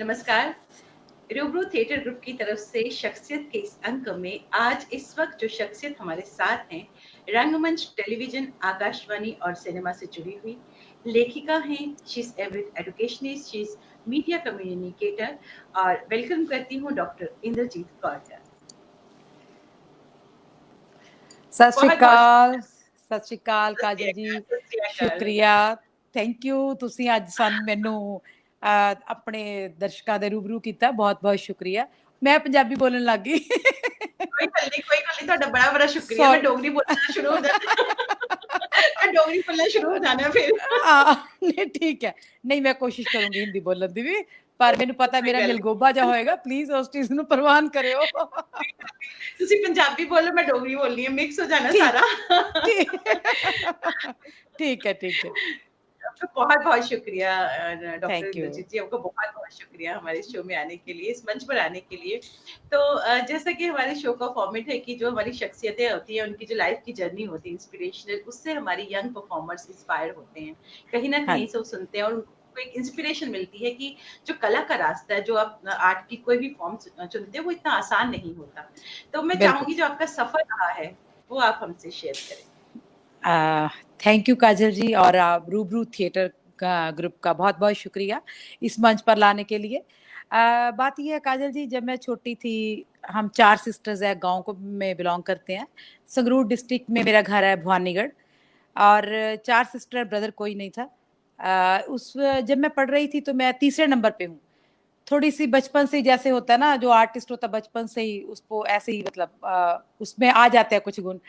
नमस्कार। रूबरू theatre group की तरफ से शख्सियत के इस अंक में आज इस वक्त जो शख्सियत हमारे साथ हैं, रंगमंच, टेलीविजन, आकाशवाणी और सिनेमा से जुड़ी हुई लेखिका हैं। She is Avid educationist, she is media communicator और वेलकम करती हूँ डॉक्टर इंद्रजीत कौर का। सत श्री बहुत बहुत अकाल, सत श्री अकाल काजल जी, सत श्री अकाल। शुक्रिया, थैंक यू। ਤੁਸੀਂ ਅੱਜ ਸਾਨੂੰ ਮੈਨੂੰ ਆਪਣੇ ਦਰਸ਼ਕਾਂ ਦੇ ਰੂਬਰੂ ਕੀਤਾ, ਬਹੁਤ ਬਹੁਤ ਸ਼ੁਕਰੀਆ। ਮੈਂ ਪੰਜਾਬੀ ਬੋਲਣ ਲੱਗ ਗਈ। कोई गल नहीं, ਤੁਹਾਡਾ बड़ा शुक्रिया। मैं डोगरी बोलना शुरू हो जाना मैं डोगरी बोलना शुरू हो जाना फिर। नहीं ठीक है, नहीं मैं कोशिश करूंगी हिंदी बोलਣ ਦੀ ਵੀ, ਪਰ ਮੈਨੂੰ ਪਤਾ ਮੇਰਾ ਮਿਲਗੋਬਾ ਜਾ ਹੋਏਗਾ, ਪਲੀਜ਼ ਉਸ ਚੀਜ਼ ਨੂੰ ਪ੍ਰਵਾਨ ਕਰਿਓ। ਤੁਸੀਂ ਪੰਜਾਬੀ ਬੋਲੋ, मैं डोगरी बोलनी है, मिक्स हो जाना सारा। ठीक है, ठीक है। आपका बहुत बहुत शुक्रिया डॉक्टर थैंक यू। इंद्रजीत जी, आपका बहुत बहुत शुक्रिया हमारे शो में आने के लिए, इस मंच पर आने के लिए। तो जैसा कि हमारे शो का फॉर्मेट है कि जो हमारी शख्सियतें होती हैं, उनकी जो लाइफ की जर्नी होती है इंस्पिरेशनल, उससे हमारी यंग परफॉर्मर्स इंस्पायर होते हैं, कहीं ना कहीं से वो सुनते हैं और उनको एक इंस्पिरेशन मिलती है कि जो कला का रास्ता है, जो आप आर्ट की कोई भी फॉर्म चुनते हैं, वो इतना आसान नहीं होता। तो मैं चाहूंगी जो आपका सफर रहा है वो आप हमसे शेयर करें। थैंक यू काजल जी, और रूबरू थिएटर का ग्रुप का बहुत बहुत शुक्रिया इस मंच पर लाने के लिए। बात यह है काजल जी, जब मैं छोटी थी, हम 4 सिस्टर्स है, गांव को में बिलोंग करते हैं। संगरूर डिस्ट्रिक्ट में मेरा घर है, भवानीगढ़, और 4 सिस्टर, ब्रदर कोई नहीं था। जब मैं पढ़ रही थी तो मैं तीसरे नंबर पे हूँ। थोड़ी सी बचपन से जैसे होता है ना, जो आर्टिस्ट होता है बचपन से ही उसको ऐसे ही मतलब उसमें आ जाते हैं कुछ गुण।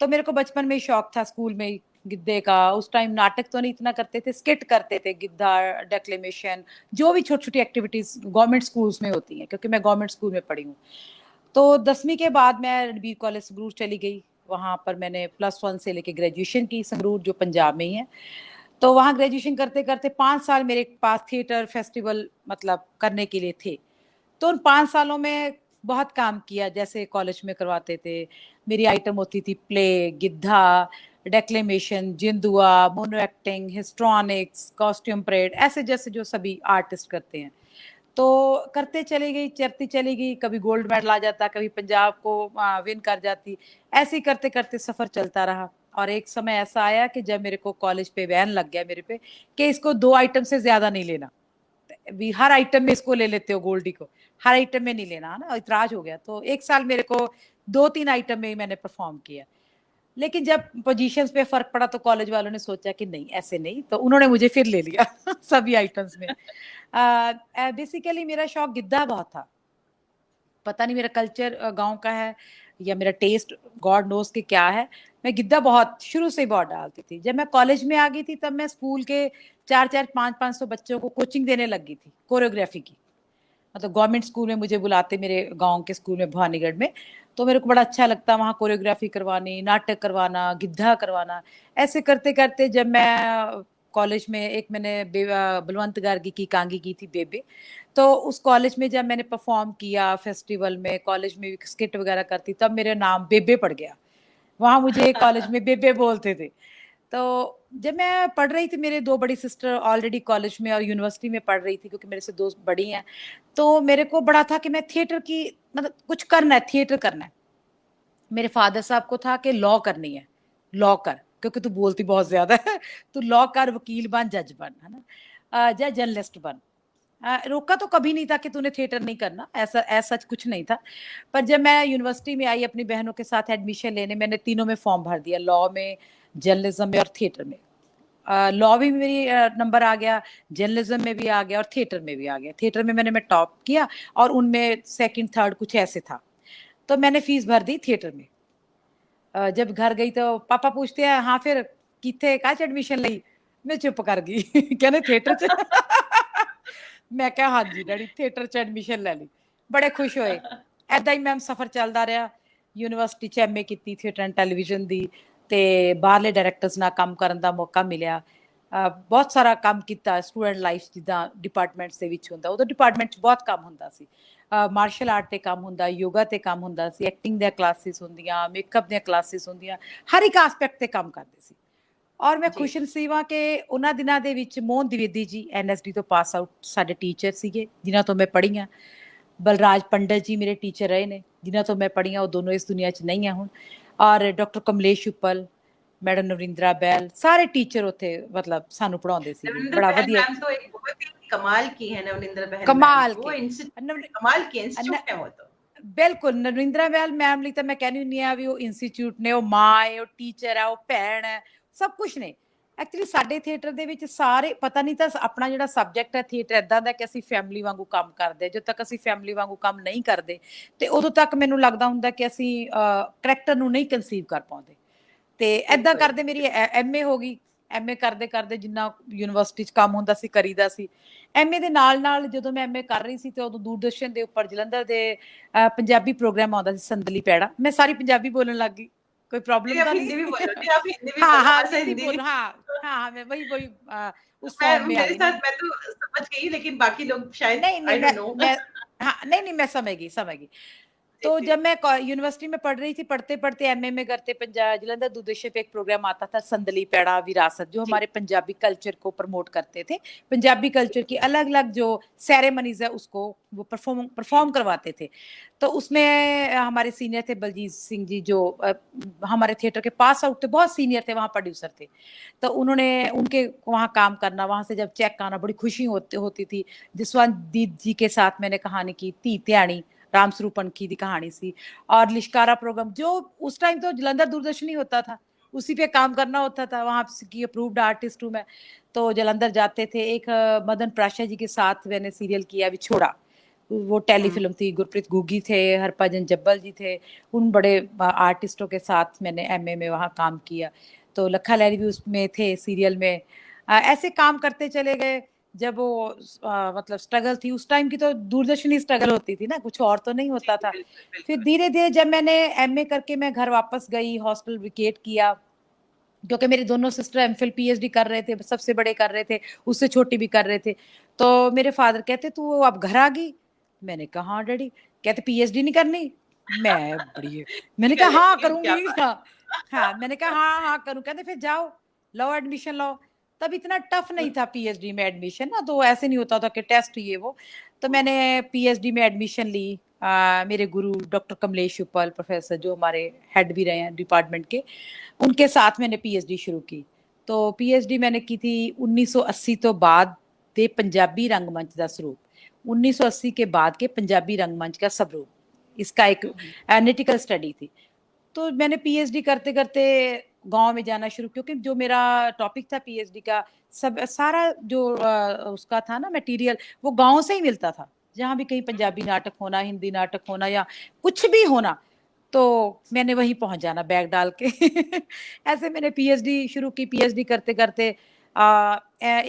तो मेरे को बचपन में ही शौक था स्कूल में ही गिद्धे का। उस टाइम नाटक तो नहीं इतना करते थे, स्किट करते थे, गिद्धा, डेक्लेमेशन, जो भी छोटी छोटी एक्टिविटीज गवर्नमेंट स्कूल्स में होती हैं, क्योंकि मैं गवर्नमेंट स्कूल में पढ़ी हूँ। तो 10वीं के बाद मैं रणबीर कॉलेज संगरूर चली गई। वहाँ पर मैंने +1 से लेके ग्रेजुएशन की, संगरूर जो पंजाब में ही है। तो वहाँ ग्रेजुएशन करते करते 5 साल मेरे पास थिएटर फेस्टिवल मतलब करने के लिए थे। तो उन 5 सालों में बहुत काम किया, जैसे कॉलेज में करवाते थे। मेरी आइटम होती थी प्ले, गिद्धा, declamation, जिंदुआ, mono acting, हिस्ट्रॉनिक्स, costume parade, ऐसे जैसे जो सभी आर्टिस्ट करते हैं। तो करते चली गई, चलती चली गई, कभी गोल्ड मेडल आ जाता, कभी पंजाब को विन कर जाती। ऐसे ही करते करते सफर चलता रहा। और एक समय ऐसा आया कि जब मेरे को कॉलेज पे बैन लग गया मेरे पे कि इसको 2 आइटम से ज्यादा नहीं लेना, हर आइटम में इसको ले लेते हो, गोल्डी को हर आइटम में नहीं लेना, है ना, इतराज हो गया। तो 1 साल मेरे को 2-3 आइटम में ही मैंने परफॉर्म किया। लेकिन जब पोजीशंस पे फर्क पड़ा तो कॉलेज वालों ने सोचा कि नहीं, ऐसे नहीं, तो उन्होंने मुझे फिर ले लिया सभी आइटम्स में। बेसिकली मेरा शौक गिद्धा बहुत था। पता नहीं मेरा कल्चर गांव का है या मेरा टेस्ट गॉड नोस के क्या है, मैं गिद्धा बहुत शुरू से ही बहुत डालती थी। जब मैं कॉलेज में आ गई थी तब मैं स्कूल के 4-4, 5-500 बच्चों को कोचिंग देने लगी थी कोरियोग्राफी की। मतलब गवर्नमेंट स्कूल में मुझे बुलाते, मेरे गांव के स्कूल में भवानीगढ़ में, तो मेरे को बड़ा अच्छा लगता वहाँ कोरियोग्राफी करवानी, नाटक करवाना, गिद्धा करवाना। ऐसे करते करते जब मैं कॉलेज में, एक मैंने बलवंत गार्गी की कांगी की थी, बेबे। तो उस कॉलेज में जब मैंने परफॉर्म किया फेस्टिवल में, कॉलेज में स्किट वगैरह करती, तब मेरा नाम बेबे पड़ गया। वहाँ मुझे कॉलेज में बेबे बोलते थे। तो जब मैं पढ़ रही थी, मेरे 2 बड़ी सिस्टर ऑलरेडी कॉलेज में और यूनिवर्सिटी में पढ़ रही थी, क्योंकि मेरे से 2 बड़ी हैं। तो मेरे को बड़ा था कि मैं थिएटर की मतलब कुछ करना है, थिएटर करना है। मेरे फादर साहब को था कि लॉ करनी है, लॉ कर, क्योंकि तू बोलती बहुत ज्यादा है तू लॉ कर, वकील बन, जज बन, है ना, या जर्नलिस्ट बन। रोका तो कभी नहीं था कि तूने थिएटर नहीं करना, ऐसा कुछ नहीं था। पर जब मैं यूनिवर्सिटी में आई अपनी बहनों के साथ एडमिशन लेने, मैंने तीनों में फॉर्म भर दिया, लॉ में, जर्नलिज्म में और थिएटर में। लॉ भी मेरी नंबर आ गया, जर्नलिज्म में भी आ गया और थिएटर में भी आ गया। थिएटर में मैं टॉप किया और उनमें सेकंड थर्ड कुछ ऐसे था। तो मैंने फीस भर दी थिएटर में। जब घर गई तो पापा पूछते हैं, हाँ फिर किथे काच एडमिशन ली? मैं चुप कर गई कहने थिएटर च मैं क्या, हाँ जी डैडी, थिएटर च एडमिशन ले ली। बड़े खुश होए। ऐदा ही मैम सफर चलता रहा। यूनिवर्सिटी च MA की थिएटर एंड टैलीविजन दी, ते बाहरले डायरैक्टर्स नाल काम करन दा मौका मिलिया। बहुत सारा काम किया स्टूडेंट लाइफ, जिद्दां डिपार्टमेंट्स दे विच हुंदा, उदों डिपार्टमेंट च बहुत काम हुंदा सी। मार्शल आर्ट ते काम हुंदा, योगा ते काम हुंदा सी, एक्टिंग दी क्लासेस हुंदियां, मेकअप दी क्लासेस हुंदियां, हर एक एस्पेक्ट ते काम करदे सी। ਔਰ ਮੈਂ ਜੀ। ਖੁਸ਼ਨਸੀਬ ਹਾਂ ਕਿ ਉਹਨਾਂ ਦਿਨਾਂ ਦੇ ਵਿੱਚ ਮੋਹਨ द्विवेदी ਜੀ NSD ਤੋਂ ਪਾਸ ਆਊਟ ਸਾਡੇ ਟੀਚਰ ਸੀਗੇ, ਜਿਨ੍ਹਾਂ ਤੋਂ ਮੈਂ ਪੜ੍ਹੀ ਹਾਂ। ਬਲਰਾਜ ਪੰਡਤ ਜੀ ਮੇਰੇ ਟੀਚਰ ਰਹੇ ਨੇ, ਜਿਨ੍ਹਾਂ ਤੋਂ ਮੈਂ ਪੜ੍ਹੀ ਹਾਂ, ਉਹ ਦੋਨੋਂ ਇਸ ਦੁਨੀਆ 'ਚ ਨਹੀਂ ਹੈ ਹੁਣ। ਔਰ ਡਾਕਟਰ ਕਮਲੇਸ਼ ਉੱਪਲ, ਮੈਡਮ ਨਵਰਿੰਦਰਾ ਬੈਲ, ਸਾਰੇ ਟੀਚਰ ਉੱਥੇ मतलब ਸਾਨੂੰ ਪੜ੍ਹਾਉਂਦੇ ਸੀਗੇ, नवनिंदर ਬੜਾ बहन ਵਧੀਆ। मैम तो एक बहुत ही कमाल की है, नवनिंदर बहन मैम कमाल तो वो के इंस्टीट्यूट नवनी कमाल की न, इंस्टीट्यूट है वो तो। ਬਿਲਕੁਲ ਨਰਿੰਦਰਾ ਬੈਲ ਮੈਮ ਲਈ ਤਾਂ ਮੈਂ ਕਹਿੰਦੀ ਹੁੰਦੀ ਆ ਵੀ ਉਹ ਇੰਸਟੀਚਿਊਟ ਨੇ, ਉਹ ਮਾਂ ਹੈ, ਉਹ ਟੀਚਰ ਹੈ, ਉਹ ਭੈਣ ਹੈ, ਸਭ ਕੁਝ ਨੇ। ਐਕਚੁਅਲੀ ਸਾਡੇ ਥੀਏਟਰ ਦੇ ਵਿੱਚ ਸਾਰੇ ਪਤਾ ਨਹੀਂ ਤਾਂ ਆਪਣਾ ਜਿਹੜਾ ਸਬਜੈਕਟ ਹੈ ਥੀਏਟਰ ਇਦਾਂ ਦਾ ਕਿ ਅਸੀਂ ਫੈਮਿਲੀ ਵਾਂਗੂ ਕੰਮ ਕਰਦੇ, ਜਦੋਂ ਤੱਕ ਅਸੀਂ ਫੈਮਿਲੀ ਵਾਂਗੂ ਕੰਮ ਨਹੀਂ ਕਰਦੇ ਤੇ ਉਦੋਂ ਤੱਕ ਮੈਨੂੰ ਲੱਗਦਾ ਹੁੰਦਾ ਕਿ ਅਸੀਂ ਕਰੈਕਟਰ ਨੂੰ ਨਹੀਂ ਕਨਸੀਵ ਕਰ ਪਾਉਂਦੇ। ਤੇ ਏਦਾਂ बिल्कुल, ਕਰਦੇ ਮੇਰੀ ਐਮਏ ਹੋ ਗਈ। ਐਮਏ ਕਰਦੇ ਕਰਦੇ ਜਿੰਨਾ ਯੂਨੀਵਰਸਿਟੀ 'ਚ ਕੰਮ ਹੁੰਦਾ ਸੀ ਕਰੀਦਾ ਸੀ। ਐਮਏ ਦੇ ਨਾਲ ਨਾਲ ਜਦੋਂ ਮੈਂ ਐਮਏ ਕਰ ਰਹੀ ਸੀ ਤੇ ਉਦੋਂ ਦੂਰਦਰਸ਼ਨ ਦੇ ਉੱਪਰ ਜਲੰਧਰ ਦੇ ਪੰਜਾਬੀ ਪ੍ਰੋਗਰਾਮ ਆਉਂਦਾ ਸੀ ਸੰਦਲੀ ਪੈੜਾ। ਮੈਂ ਸਾਰੀ ਪੰਜਾਬੀ ਬੋਲਣ ਲੱਗ ਗਈ, ਕੋਈ नहीं प्रॉब्लम आप तो हिंदी भी नहीं? बोलो, नहीं आप हिंदी भी हाँ बोलो, हाँ थोड़ा-सा हिंदी हिंदी। बोल, हाँ हाँ हाँ मैं वही वही उस मैं फॉर्म में आ मेरे गई ना। साथ मैं तो समझ गई, लेकिन बाकी लोग शायद नहीं नहीं आई मैं डोंट नो। मैं हाँ नहीं नहीं मैं समझ गई समझ गई। जी, तो जी। जब मैं यूनिवर्सिटी में पढ़ रही थी, पढ़ते पढ़ते एमए में करते पंजाब जलंधर दूरदर्शन पे एक प्रोग्राम आता था संदली पैड़ा विरासत, जो जी, हमारे पंजाबी कल्चर को प्रमोट करते थे। पंजाबी कल्चर की अलग अलग जो सेरेमनीज है उसको वो परफॉर्म जी, परफॉर्म करवाते थे। तो उसमें हमारे सीनियर थे बलजीत सिंह जी, जो हमारे थिएटर के पास आउट थे, बहुत सीनियर थे, वहाँ प्रोड्यूसर थे। तो उन्होंने उनके वहाँ काम करना, वहाँ से जब चेक आना, बड़ी खुशी होती थी। जसवंत दीद जी के साथ मैंने कहानी की धी ध्यानी, राम स्वरूप अनखी की कहानी सी, और लिशकारा प्रोग्राम जो उस टाइम तो जलंधर दूरदर्शन ही होता था, उसी पे काम करना होता था। वहाँ की अप्रूव्ड आर्टिस्ट हूँ मैं, तो जलंधर जाते थे। एक मदन प्राशा जी के साथ मैंने सीरियल किया विछोड़ा, वो हुँ, टेलीफिल्म थी। गुरप्रीत घुग्गी थे, हरभजन जब्बल जी थे, उन बड़े आर्टिस्टों के साथ मैंने एमए में वहाँ काम किया। तो लखा लहरी भी उसमें थे सीरियल में। ऐसे काम करते चले गए। जब वो मतलब स्ट्रगल थी उस टाइम की, तो दूरदर्शन ही स्ट्रगल होती थी ना, कुछ और तो नहीं जी, होता था। बिल्कुल, फिर बिल्कुल। धीरे धीरे जब मैंने एमए करके मैं घर वापस गई, हॉस्टल वेकेट किया, क्योंकि मेरे दोनों सिस्टर एमफिल पीएचडी कर रहे थे, सबसे बड़े कर रहे थे, उससे छोटी भी कर रहे थे। तो मेरे फादर कहते तू अब घर आ गई? मैंने कहा हाँ डैडी। कहते पीएचडी नहीं करनी? मैं बड़ी मैंने कहा चलिए, हाँ क्या करूंगी। बात हाँ हाँ मैंने कहा हाँ हाँ करूँ। कहते फिर जाओ लो एडमिशन लो। तब इतना टफ है। नहीं था पीएचडी में एडमिशन ना, तो ऐसे नहीं होता था कि टेस्ट ये वो। तो मैंने पीएचडी में एडमिशन ली। मेरे गुरु डॉक्टर कमलेश उपल प्रोफेसर, जो हमारे हेड भी रहे हैं डिपार्टमेंट के, उनके साथ मैंने पीएचडी शुरू की। तो पीएचडी मैंने की थी 1980 तो बाद ਦੇ ਪੰਜਾਬੀ रंगमंच का स्वरूप, 1980 के बाद के पंजाबी रंगमंच का स्वरूप, इसका एक हुँ, हुँ। एनालिटिकल स्टडी थी। तो मैंने पीएचडी करते करते गांव में जाना शुरू, क्योंकि जो मेरा टॉपिक था पीएचडी का, सब सारा जो उसका था ना मटेरियल, वो गांव से ही मिलता था। जहां भी कहीं पंजाबी नाटक होना, हिंदी नाटक होना, या कुछ भी होना, तो मैंने वहीं पहुंच जाना बैग डाल के। ऐसे मैंने पीएचडी शुरू की। पीएचडी करते करते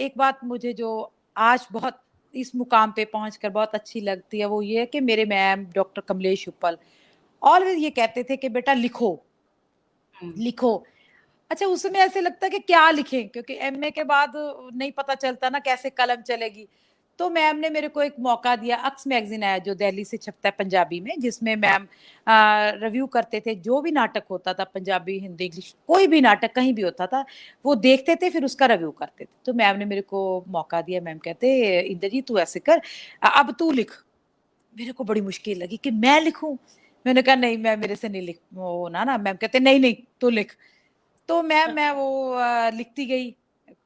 एक बात मुझे जो आज बहुत इस मुकाम पे पहुंचकर बहुत अच्छी लगती है, वो ये है कि मेरे मैम डॉक्टर कमलेश उपल ऑलवेज ये कहते थे कि बेटा लिखो हुँ, लिखो। अच्छा उस समय ऐसे लगता है कि क्या लिखें, क्योंकि एमए के बाद नहीं पता चलता ना कैसे कलम चलेगी। तो मैम ने मेरे को एक मौका दिया। अक्स मैगजीन आया जो दिल्ली से छपता है पंजाबी में, जिसमें मैम रिव्यू करते थे जो भी नाटक होता था, पंजाबी हिंदी इंग्लिश, कोई भी नाटक कहीं भी होता था, वो देखते थे फिर उसका रिव्यू करते थे। तो मैम ने मेरे को मौका दिया। मैम कहते इंद्रजीत तू ऐसे कर, अब तू लिख। मेरे को बड़ी मुश्किल लगी कि मैं लिखूं। मैंने कहा नहीं, मैं मेरे से नहीं लिख वो ना। मैम कहते नहीं नहीं तू लिख। तो मैं वो लिखती गई।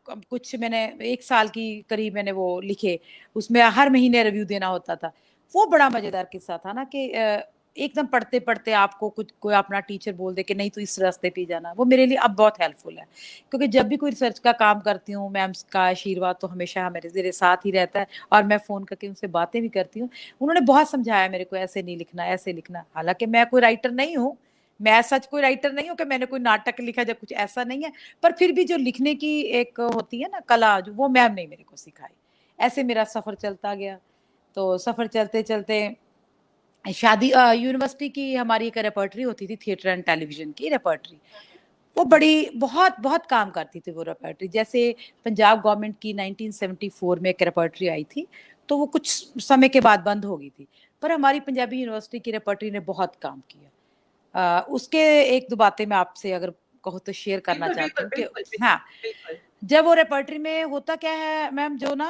कुछ मैंने 1 साल की करीब मैंने वो लिखे। उसमें हर महीने रिव्यू देना होता था। वो बड़ा मजेदार किस्सा था ना कि एकदम पढ़ते पढ़ते आपको कुछ कोई अपना टीचर बोल दे कि नहीं तू इस रास्ते पे जाना, वो मेरे लिए अब बहुत हेल्पफुल है। क्योंकि जब भी कोई रिसर्च का काम करती हूँ, मैम का आशीर्वाद तो हमेशा मेरे साथ ही रहता है, और मैं फोन करके उनसे बातें भी करती हूँ। उन्होंने बहुत समझाया मेरे को, ऐसे नहीं लिखना, ऐसे लिखना। हालांकि मैं कोई राइटर नहीं हूँ, मैं सच कोई राइटर नहीं हूँ कि मैंने कोई नाटक लिखा, जब कुछ ऐसा नहीं है। पर फिर भी जो लिखने की एक होती है ना कला, जो वो मैम ने मेरे को सिखाई। ऐसे मेरा सफर चलता गया। तो सफर चलते चलते शादी यूनिवर्सिटी की हमारी एक रेपर्टरी होती थी, थिएटर एंड टेलीविजन की रेपर्टरी। वो हुँ, बड़ी बहुत बहुत काम करती थी वो रेपर्टरी। जैसे पंजाब गवर्नमेंट की 1974 में एक रेपर्टरी आई थी, तो वो कुछ समय के बाद बंद हो गई थी। पर हमारी पंजाबी यूनिवर्सिटी की रेपर्टरी ने बहुत काम किया। उसके 1-2 बातें मैं आपसे अगर कहो तो शेयर करना बिल्कुल, चाहती बिल्कुल, हूँ कि बिल्कुल, हाँ, बिल्कुल, बिल्कुल। जब वो रेपर्टरी में होता क्या है मैम, जो ना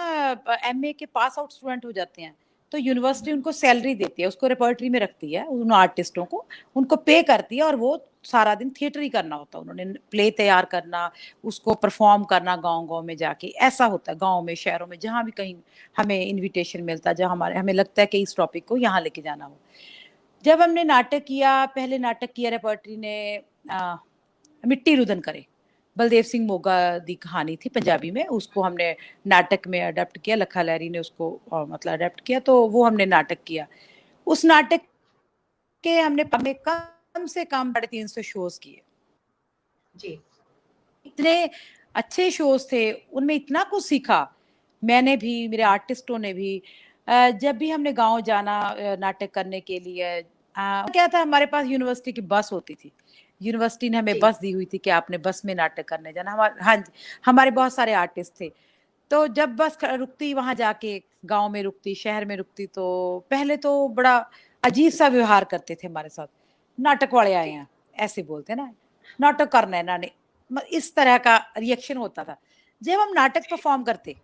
एमए के पास आउट स्टूडेंट हो जाते हैं, तो यूनिवर्सिटी उनको सैलरी देती है, उसको रेपर्टरी में रखती है, उन आर्टिस्टों को उनको पे करती है, और वो सारा दिन थिएटर ही करना होता है, उन्होंने प्ले तैयार करना, उसको परफॉर्म करना गांव-गांव में जाके, ऐसा होता है गांव में, शहरों में, जहां भी कहीं हमें इनविटेशन मिलता है, जहां हमें लगता है कि इस टॉपिक को यहाँ लेके जाना हो। जब हमने नाटक किया, पहले नाटक किया रेपर्टरी ने मिट्टी रुदन करे, बलदेव सिंह मोगा दी कहानी थी पंजाबी में, उसको हमने नाटक में अडेप्ट किया, लखा लहरी ने उसको मतलब अडेप्ट किया, तो वो हमने नाटक किया। उस नाटक के हमने कम से कम 350 शोज किए। जी। इतने अच्छे शोज थे, उनमें इतना कुछ सीखा, मैंने भी, मेरे आर्टिस्टों ने भी। जब भी हमने गांव जाना नाटक करने के लिए, क्या था, हमारे पास यूनिवर्सिटी की बस होती थी, यूनिवर्सिटी ने हमें जी। बस दी हुई थी कि आपने बस में नाटक करने जाना। हाँ जी, हमारे बहुत सारे आर्टिस्ट थे, तो जब बस रुकती वहां जाके, गांव में रुकती, शहर में रुकती, तो पहले तो बड़ा अजीब सा व्यवहार करते थे हमारे साथ, नाटक वाले आए जी। हैं, ऐसे बोलते ना, नाटक करना है ना, इस तरह का रिएक्शन होता था। जब हम नाटक जी। परफॉर्म करते,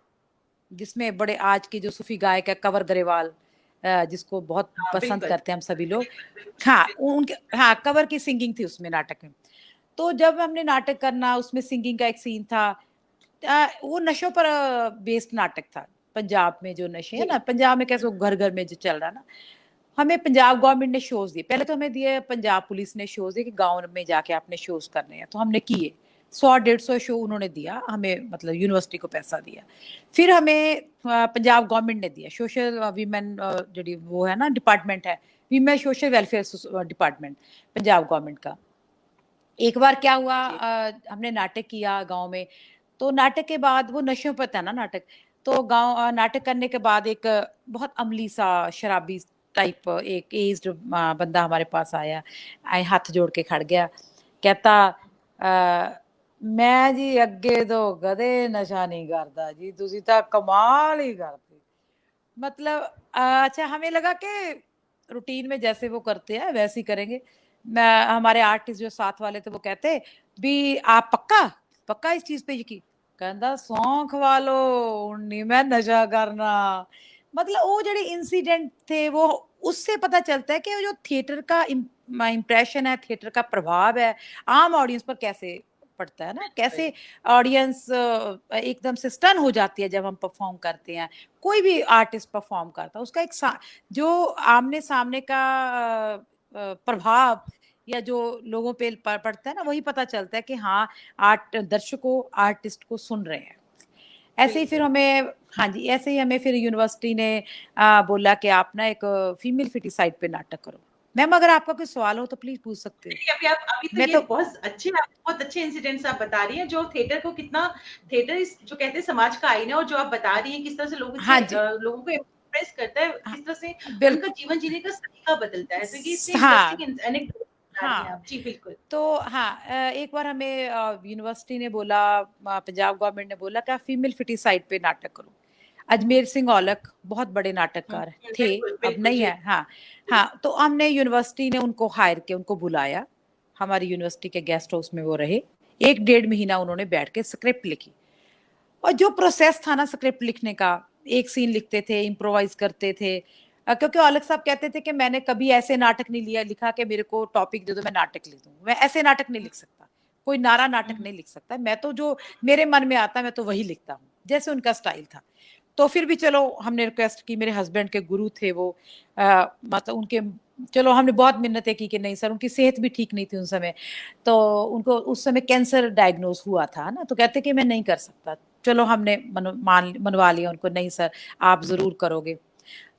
जिसमें बड़े आज के जो सूफी गायक है कंवर ग्रेवाल, जिसको बहुत हाँ, पसंद बिल्कुल। करते हैं हम सभी लोग, बिल्कुल, बिल्कुल, हाँ बिल्कुल। उनके, हाँ कंवर की सिंगिंग थी उसमें नाटक में। तो जब हमने नाटक करना, उसमें सिंगिंग का एक सीन था, वो नशों पर बेस्ड नाटक था, पंजाब में जो नशे है जी। ना, पंजाब में कैसे घर घर में जो चल रहा ना, हमें पंजाब गवर्नमेंट ने शोज दिए, पहले तो हमें दिए, पंजाब पुलिस ने शोज दिए कि गांव में जाके आपने शोज करने हैं, तो हमने किए, 100-150 शो उन्होंने दिया हमें, मतलब यूनिवर्सिटी को पैसा दिया। फिर हमें पंजाब गवर्नमेंट ने दिया सोशल वीमेन, जी वो है ना डिपार्टमेंट है, women social welfare department Punjab government का। एक बार क्या हुआ, जी। हमने नाटक किया गांव में, तो नाटक के बाद, वो नशों पर था ना नाटक, तो गांव नाटक करने के बाद एक बहुत अमली सा शराबी टाइप एक एज्ड बंदा हमारे पास आया, हाथ जोड़ के खड़ गया, कहता मैं जी अगे तो कदे नशा नहीं करता जी, तुसी तो कमाल ही करते, मतलब अच्छा हमें लगा कि रूटीन में जैसे वो करते हैं वैसे ही करेंगे। मैं, हमारे आर्टिस्ट जो साथ वाले थे वो कहते भी आप पक्का पक्का इस चीज पे यकीन, कहता सौंख वालो नहीं मैं नशा करना, मतलब वो जो इंसिडेंट थे वो, उससे पता चलता है कि जो थिएटर का इम्प्रेशन है, थिएटर का प्रभाव है आम ऑडियंस पर कैसे पड़ता है ना, बिल्कुल। कैसे ऑडियंस एकदम से स्टन हो जाती है जब हम परफॉर्म करते हैं, कोई भी आर्टिस्ट परफॉर्म करता है, उसका एक जो आमने सामने का प्रभाव या जो लोगों पे पड़ता है ना, वही पता चलता है कि हाँ आर्ट दर्शकों आर्टिस्ट को सुन रहे हैं। ऐसे ही फिर बिल्कुल। हमें, हाँ जी, ऐसे ही हमें फिर यूनिवर्सिटी ने बोला कि आप ना एक फीमेल फिटिसाइड पे नाटक करो। मैम अगर आपका कोई सवाल हो तो प्लीज पूछ सकते हो। नहीं, अभी तो मैं ये तो, बहुत अच्छे इंसिडेंट्स आप बता रही हैं, जो थिएटर को कितना, थिएटर इस जो कहते हैं समाज का आईना है, और जो आप बता रही हैं किस तरह से हाँ जी, लोगों को इम्प्रेस करता है, हाँ, किस तरह से उनका बिल्कुल, जीवन जीने का तरीका बदलता है। तो ये इतने हाँ, इंटरेस्टिंग एनेक्डोट बता रही हैं हाँ, आप। जी, बिल्कुल। तो हाँ, एक बार हमें यूनिवर्सिटी ने बोला, पंजाब गवर्नमेंट ने बोला कि आप फीमेल फिटिसाइड पे नाटक करो। हुँ, अजमेर सिंह औलख बहुत बड़े हुँ, नाटककार हुँ, थे, बिल्कुल, अब बिल्कुल, नहीं जी। है, हाँ हाँ, तो हमने, यूनिवर्सिटी ने उनको हायर किया, उनको बुलाया, हमारी यूनिवर्सिटी के गेस्ट हाउस में वो रहे, 1-1.5 महीना उन्होंने बैठ के स्क्रिप्ट लिखी, और जो प्रोसेस था ना स्क्रिप्ट लिखने का, एक सीन लिखते थे, इम्प्रोवाइज करते थे, क्योंकि औलख साहब कहते थे कि मैंने कभी ऐसे नाटक नहीं लिया लिखा कि मेरे को टॉपिक दे दो मैं नाटक लिख दूं, मैं ऐसे नाटक नहीं लिख सकता, कोई नारा हुँ, नाटक हुँ, नहीं लिख सकता, मैं तो जो मेरे मन में आता मैं तो वही लिखता हूँ, जैसे उनका स्टाइल था। तो फिर भी चलो हमने रिक्वेस्ट की, मेरे हस्बैंड के गुरु थे वो, मतलब उनके, चलो हमने बहुत मिन्नतें की कि नहीं सर, उनकी सेहत भी ठीक नहीं थी उस समय, तो उनको उस समय कैंसर डायग्नोज हुआ था ना, तो कहते कि मैं नहीं कर सकता, चलो हमने मनवा लिया उनको, नहीं सर आप जरूर करोगे।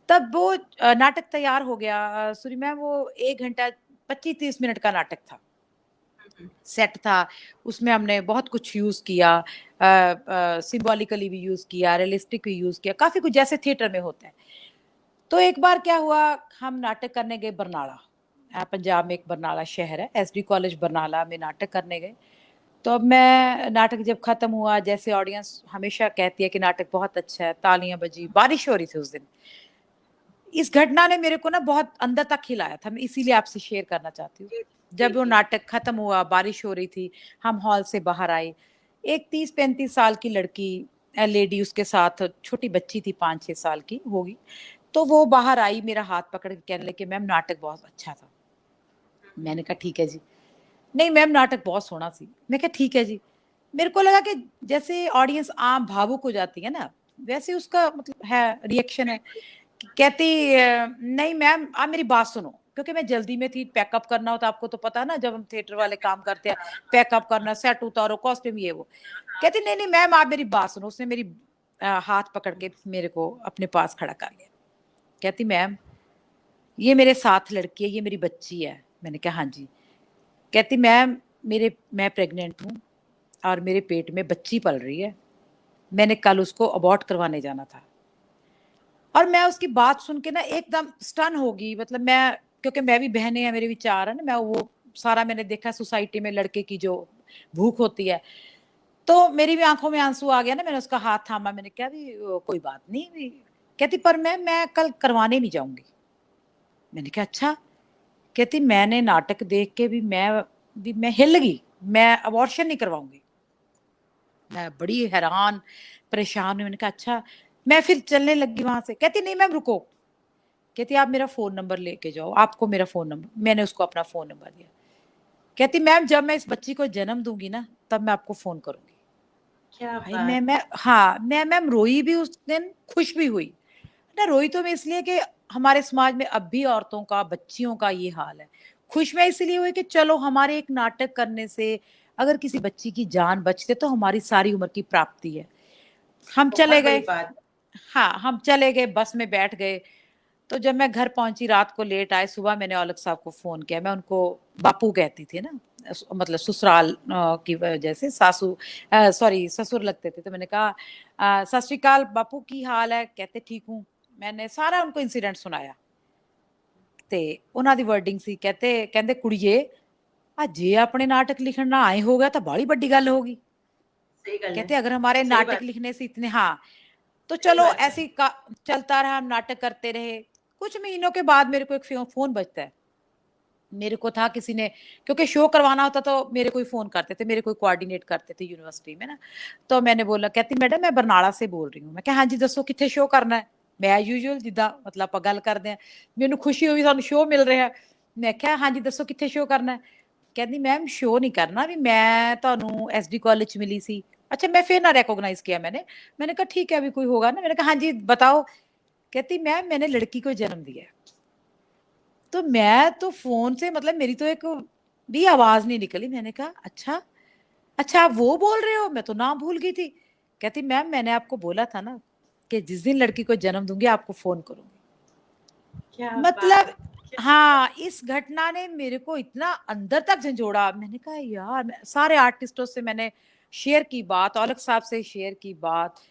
तब वो नाटक तैयार हो गया, सूरी मैम, वो 1 घंटा 25-30 मिनट का नाटक था, हुँ, हुँ। सेट था, उसमें हमने बहुत कुछ यूज किया, सिंबॉलिकली भी यूज किया, रियलिस्टिक भी यूज किया, काफी कुछ जैसे थिएटर में होता है। तो एक बार क्या हुआ, हम नाटक करने गए बरनाला, पंजाब में एक बरनाला शहर है, एसडी कॉलेज बरनाला में नाटक करने गए। तो अब मैं, नाटक जब खत्म हुआ, जैसे ऑडियंस हमेशा कहती है कि नाटक बहुत अच्छा है, तालियां बजी, बारिश हो रही थी उस दिन, इस घटना ने मेरे को ना बहुत अंदर तक खिलाया था, मैं इसीलिए आपसे शेयर करना चाहती हूँ। जब वो नाटक खत्म हुआ, बारिश हो रही थी, हम हॉल से बाहर आए, एक 30-35 साल की लड़की लेडी उसके साथ छोटी बच्ची थी, 5-6 साल की होगी, तो वो बाहर आई, मेरा हाथ पकड़ के कहने लगी मैम नाटक बहुत अच्छा था। मैंने कहा ठीक है जी। नहीं मैम नाटक बहुत सोना सी। मैं कहा ठीक है जी। मेरे को लगा कि जैसे ऑडियंस आम भावुक हो जाती है ना, वैसे उसका मतलब है रिएक्शन है। कहती नहीं मैम आप मेरी बात सुनो, क्योंकि मैं जल्दी में थी, पैकअप करना होता, आपको तो पता है ना जब हम थिएटर वाले काम करते हैं, पैकअप करना, सेट उतारो, कॉस्ट्यूम, ये वो। कहती नहीं नहीं मैम आप मेरी बात सुनो। उसने मेरी हाथ पकड़ के मेरे को अपने पास खड़ा कर लिया। कहती मैम ये मेरे साथ लड़की है, ये मेरी बच्ची है। मैंने कहा हाँ जी। कहती मैम मैं प्रेग्नेंट हूँ और मेरे पेट में बच्ची पल रही है, मैंने कल उसको अबॉर्ट करवाने जाना था। और मैं उसकी बात सुन के ना एकदम स्टन होगी, मतलब मैं, क्योंकि मैं भी बहने हैं, मेरे विचार है ना, मैं वो सारा मैंने देखा सोसाइटी में लड़के की जो भूख होती है, तो मेरी भी आंखों में आंसू आ गया ना। मैंने उसका हाथ थामा, मैंने कहा भी कोई बात नहीं भी। कहती पर मैं कल करवाने नहीं जाऊंगी। मैंने कहा अच्छा। कहती मैंने नाटक देख के भी मैं हिल गई, मैं अबॉर्शन नहीं करवाऊंगी। मैं बड़ी हैरान परेशान हुई। मैंने कहा अच्छा। मैं फिर चलने लगी वहां से। कहती नहीं मैम रुको। कहती आप मेरा फोन नंबर लेके जाओ, आपको मेरा फोन नंबर, मैंने उसको अपना फोन नंबर दिया। कहती मैम जब मैं इस बच्ची को जन्म दूंगी ना तब मैं आपको फोन करूंगी। क्या भाई बात। मैं मैम रोई भी उस दिन, खुश भी हुई ना। रोई तो मैं इसलिए कि हमारे समाज में अब भी औरतों का, बच्चियों का ये हाल है। खुश मैं इसलिए हुई कि चलो हमारे एक नाटक करने से अगर किसी बच्ची की जान बचते तो हमारी सारी उम्र की प्राप्ति है। हम बहुत चले बड़ी गए। बात। हाँ हम चले गए, बस में बैठ गए। तो जब मैं घर पहुंची, रात को लेट आए, सुबह मैंने औलख साहब को फोन किया। मैं उनको बापू कहती थी ना, मतलब ससुराल की वजह से सासू, सॉरी ससुर लगते थे। तो मैंने कहा सत श्री अकाल बापू की हाल है। कहते ठीक हूँ। मैंने सारा उनको इंसिडेंट सुनाया ਤੇ ਉਹਨਾਂ ਦੀ ਵਰਡਿੰਗ ਸੀ। ਕਹਿੰਦੇ ਕੁੜੀਏ ਆ ਜੇ ਆਪਣੇ नाटक लिखण ना आए हो गया तो बड़ी बड़ी गल होगी। सही गल है। कहते अगर हमारे सही नाटक बात। लिखने से इतने, हाँ तो सही चलो बात है। ऐसे चलता रहा, हम नाटक करते रहे। कुछ महीनों के बाद मेरे को एक फोन बजता है। मेरे को था किसी ने, क्योंकि शो करवाना होता तो मेरे को ही फोन करते थे, मेरे को कोऑर्डिनेट करते थे यूनिवर्सिटी में ना। तो मैंने बोला, कहती मैडम मैं बरनाला से बोल रही हूँ। मैं कहा हाँ जी दसो कितने शो करना है। मैं यूजुअल जिदा मतलब आप गल करते हैं, मैनू खुशी हुई सानू शो मिल रहा है। मैं कहा हाँ जी दसो कितने शो करना है। कहती मैम शो नहीं करना भी, मैं ਤੁਹਾਨੂੰ एसडी कॉलेज मिली सी। अच्छा मैं फिर ना रिकॉग्नाइज किया मैंने कहा ठीक है अभी कोई होगा ना। मैंने कहा हाँ जी बताओ। कहती मैम मैंने लड़की को जन्म दिया। तो मैं तो फोन से मतलब मेरी तो एक भी आवाज नहीं निकली। मैंने कहा अच्छा, अच्छा आप वो बोल रहे हो, मैं तो नाम भूल गई थी। कहती मैम मैंने आपको बोला था ना कि जिस दिन लड़की को जन्म दूंगी आपको फोन करूंगी। क्या मतलब बात। क्या। हाँ इस घटना ने मेरे को इतना अंदर तक झंझोड़ा। मैंने कहा यार, सारे आर्टिस्टों से मैंने शेयर की बात, औलख साहब से शेयर की बात।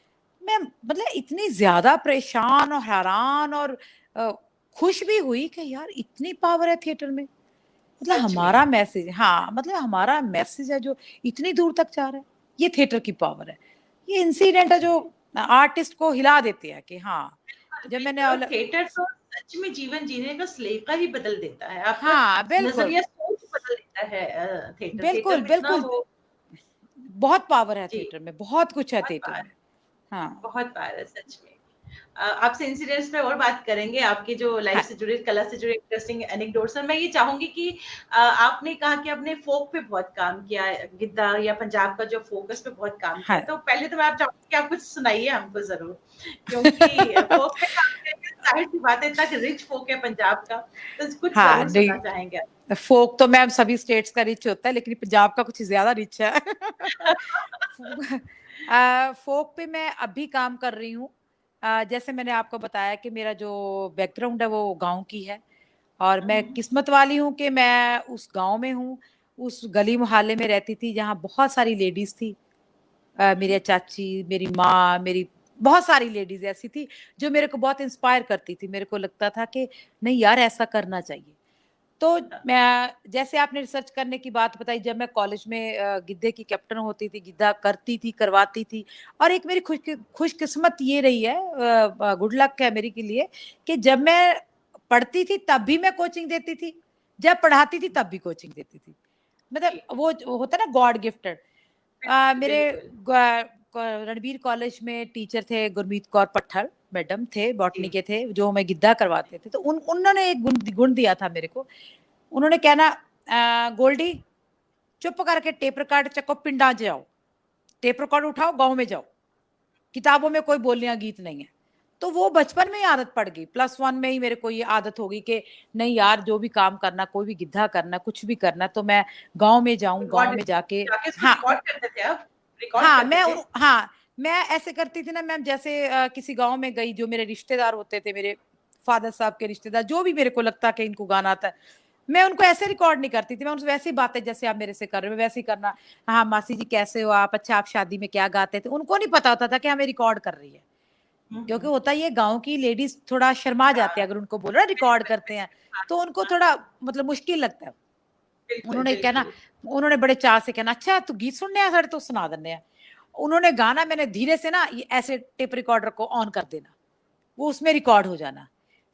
मैं मतलब इतनी ज्यादा परेशान और हैरान और अ, खुश भी हुई कि यार इतनी पावर है थिएटर में। मतलब सच में। हमारा मैसेज, हाँ मतलब हमारा मैसेज है जो इतनी दूर तक जा रहा है, ये थिएटर की पावर है। ये इंसिडेंट है जो आर्टिस्ट को हिला देते हैं कि हाँ। जब मैंने बिल्कुल, और थिएटर तो सच में जीवन जीने का सलीका ही बदल देता है, आपका हाँ बिल्कुल नजरिया, सोच बदल देता है। थिएटर थिएटर बिल्कुल में इतना बिल्कुल वो। बहुत पावर है जी। थिएटर में, बहुत कुछ है बहुत थिएटर बार। में। हाँ बहुत बार है सच में। आपसे इंसिडेंट्स पे और बात करेंगे, आपकी जो लाइफ हाँ से जुड़े, कला से जुड़े इंटरेस्टिंग एनेक्डोट्स। और मैं ये चाहूंगी कि आपने कहा कि आपने फोक पे बहुत काम किया है, गिद्दा या पंजाब का जो फोकस पे बहुत काम किया, हाँ तो पहले तो मैं आप चाहूंगी कि आप कुछ सुनाइए हमको जरूर, क्योंकि फोक पे काम करके जाहिर सी बात है, इतना रिच फोक है पंजाब का, तो कुछ हाँ जरूर सुनना नहीं, चाहेंगे फोक तो मैम सभी स्टेट्स का रिच होता है, लेकिन पंजाब का कुछ ज्यादा रिच है। आप। फोक पे मैं अभी काम कर रही हूँ। जैसे मैंने आपको बताया कि मेरा जो बैकग्राउंड है वो गांव की है, और मैं किस्मत वाली हूँ कि मैं उस गांव में हूँ, उस गली मोहल्ले में रहती थी जहाँ बहुत सारी लेडीज थी। मेरी चाची, मेरी माँ, मेरी बहुत सारी लेडीज ऐसी थी जो मेरे को बहुत इंस्पायर करती थी। मेरे को लगता था कि नहीं यार ऐसा करना चाहिए। तो मैं, जैसे आपने रिसर्च करने की बात बताई, जब मैं कॉलेज में गिद्दे की कैप्टन होती थी, गिद्दा करती थी, करवाती थी। और एक मेरी खुशकिस्मत ये रही है, गुड लक है मेरी के लिए, कि जब मैं पढ़ती थी तब भी मैं कोचिंग देती थी, जब पढ़ाती थी तब भी कोचिंग देती थी, मतलब वो होता ना गॉड गिफ्टेड। मेरे रणबीर कॉलेज में टीचर थे गुरमीत कौर पट्ठल मैडम थे, बॉटनी के थे, जो हमें गिद्दा करवाते थे। तो उन्होंने एक गुण दिया था मेरे को। उन्होंने कहना, गोल्डी चुप करके टेप रिकॉर्ड चको, पिंडा जाओ, टेप रिकॉर्ड उठाओ, गांव में जाओ, किताबों में कोई बोलियां गीत नहीं है। तो वो बचपन में ही आदत पड़ गई, +1 में ही मेरे को ये आदत हो गई कि नहीं यार, जो भी काम करना, कोई भी गिद्धा करना, कुछ भी करना, तो मैं गांव में जाऊं, गांव में जाके हाँ रिकॉर्ड करते थे आप? हाँ मैं ऐसे करती थी ना मैम, जैसे किसी गांव में गई, जो मेरे रिश्तेदार होते थे, मेरे फादर साहब के रिश्तेदार, जो भी मेरे को लगता कि इनको गाना आता है, मैं उनको ऐसे रिकॉर्ड नहीं करती थी, मैं उनसे वैसी बातें जैसे आप मेरे से कर रहे हो वैसे ही करना। हाँ मासी जी कैसे हो आप, अच्छा आप शादी में क्या गाते थे। उनको नहीं पता होता था कि हमें रिकॉर्ड कर रही है, क्योंकि होता ये गांव की लेडीज थोड़ा शर्मा जाते हैं, अगर उनको बोलो रिकॉर्ड करते हैं तो उनको थोड़ा मतलब मुश्किल लगता है। उन्होंने कहना, उन्होंने बड़े चाह से कहना, अच्छा तू गीत सुनने आ, तो सुना देने हैं। उन्होंने गाना, मैंने धीरे से ना ये ऐसे टेप रिकॉर्डर को ऑन कर देना, वो उसमें रिकॉर्ड हो जाना।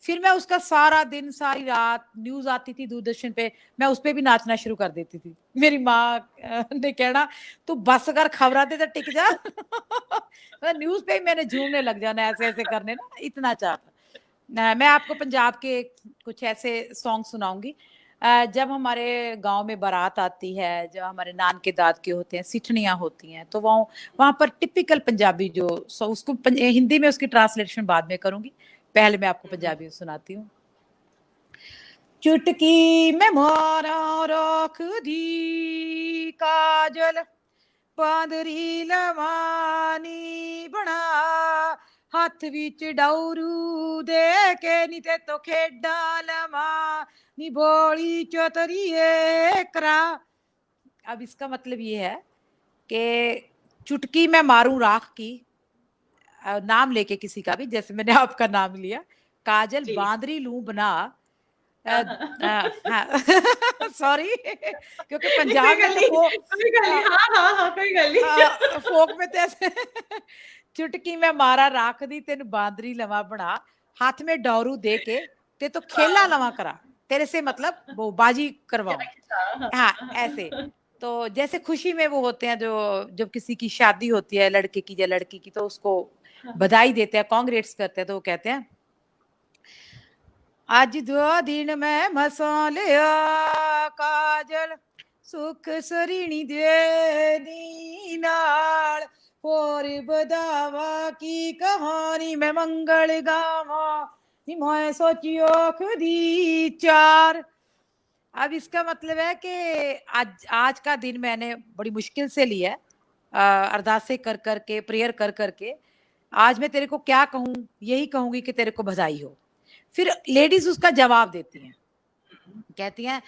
फिर मैं उसका सारा दिन सारी रात, न्यूज आती थी दूरदर्शन पे, मैं उस पे भी नाचना शुरू कर देती थी। मेरी माँ ने कहना, तू बस कर खबरा दे तो टिक जा। न्यूज पे ही मैंने झूमने लग जाना, ऐसे ऐसे करने ना, इतना चाहता। मैं आपको पंजाब के कुछ ऐसे सॉन्ग सुनाऊंगी। जब हमारे गांव में बारात आती है, जब हमारे नान के दाद के होते हैं, सिठनियां होती हैं, तो वहां पर टिपिकल पंजाबी जो उसको हिंदी में उसकी ट्रांसलेशन बाद में करूंगी, पहले मैं आपको पंजाबी सुनाती हूँ। चुटकी में मारा रख दी काजल, पादरी लवानी बना, हाथ विच डाउरू दे के, नी ते तो खेडा लवा, नी बोली चौतरिए करा। अब इसका मतलब ये है कि चुटकी में मारूं राख की, नाम लेके किसी का भी, जैसे मैंने आपका नाम लिया, काजल बांदरी लूं बना। हाँ सॉरी, क्योंकि पंजाब में तो फोक में तो ऐसे चुटकी में मारा राख दी, तेन बांदरी लवा बना, हाथ में डौरू दे के, ते तो खेला लवा करा, तेरे से मतलब वो बाजी करवाऊं। हाँ ऐसे। तो जैसे खुशी में वो होते हैं, जो जब किसी की शादी होती है, लड़के की या लड़की की, तो उसको बधाई देते हैं, कांग्रेट्स करते हैं, तो वो कहते हैं, आज 2 दिन में मसा लिया काजल, सुख सरीणी दे दी नाल, और बदावा की कहानी में मंगल गावा, मैं सोचियो खुदी चार। अब इसका मतलब है कि आज का दिन मैंने बड़ी मुश्किल से लिया है, अरदासे कर करके, प्रेयर कर करके। आज मैं तेरे को क्या कहूँ, यही कहूंगी कि तेरे को बधाई हो। फिर लेडीज उसका जवाब देती हैं, कहती हैं,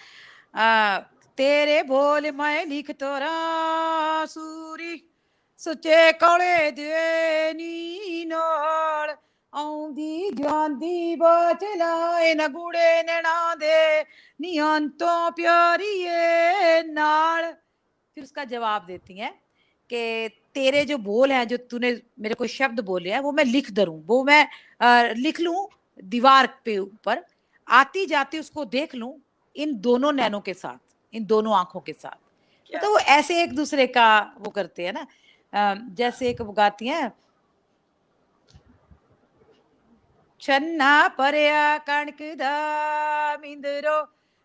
तेरे बोल मैं लिख तोरा सूरी, सुचे कौले दे नी नाल, आउंदी जांदी बचलाए न गुड़े नैना दे, नियंतों प्यारिए नाल। फिर उसका जवाब देती हैं कि तेरे जो बोल हैं, जो तूने मेरे को शब्द बोले हैं, वो मैं लिख दरूं, वो मैं लिख लूं दीवार पे ऊपर, आती जाती उसको देख लूं इन दोनों नैनों के साथ, इन दोनों आंखों के साथ। तो वो ऐसे एक दूसरे का वो करते हैं ना। जैसे एक वो गाती हैं, छन्ना परया कणक दा मिंदरो,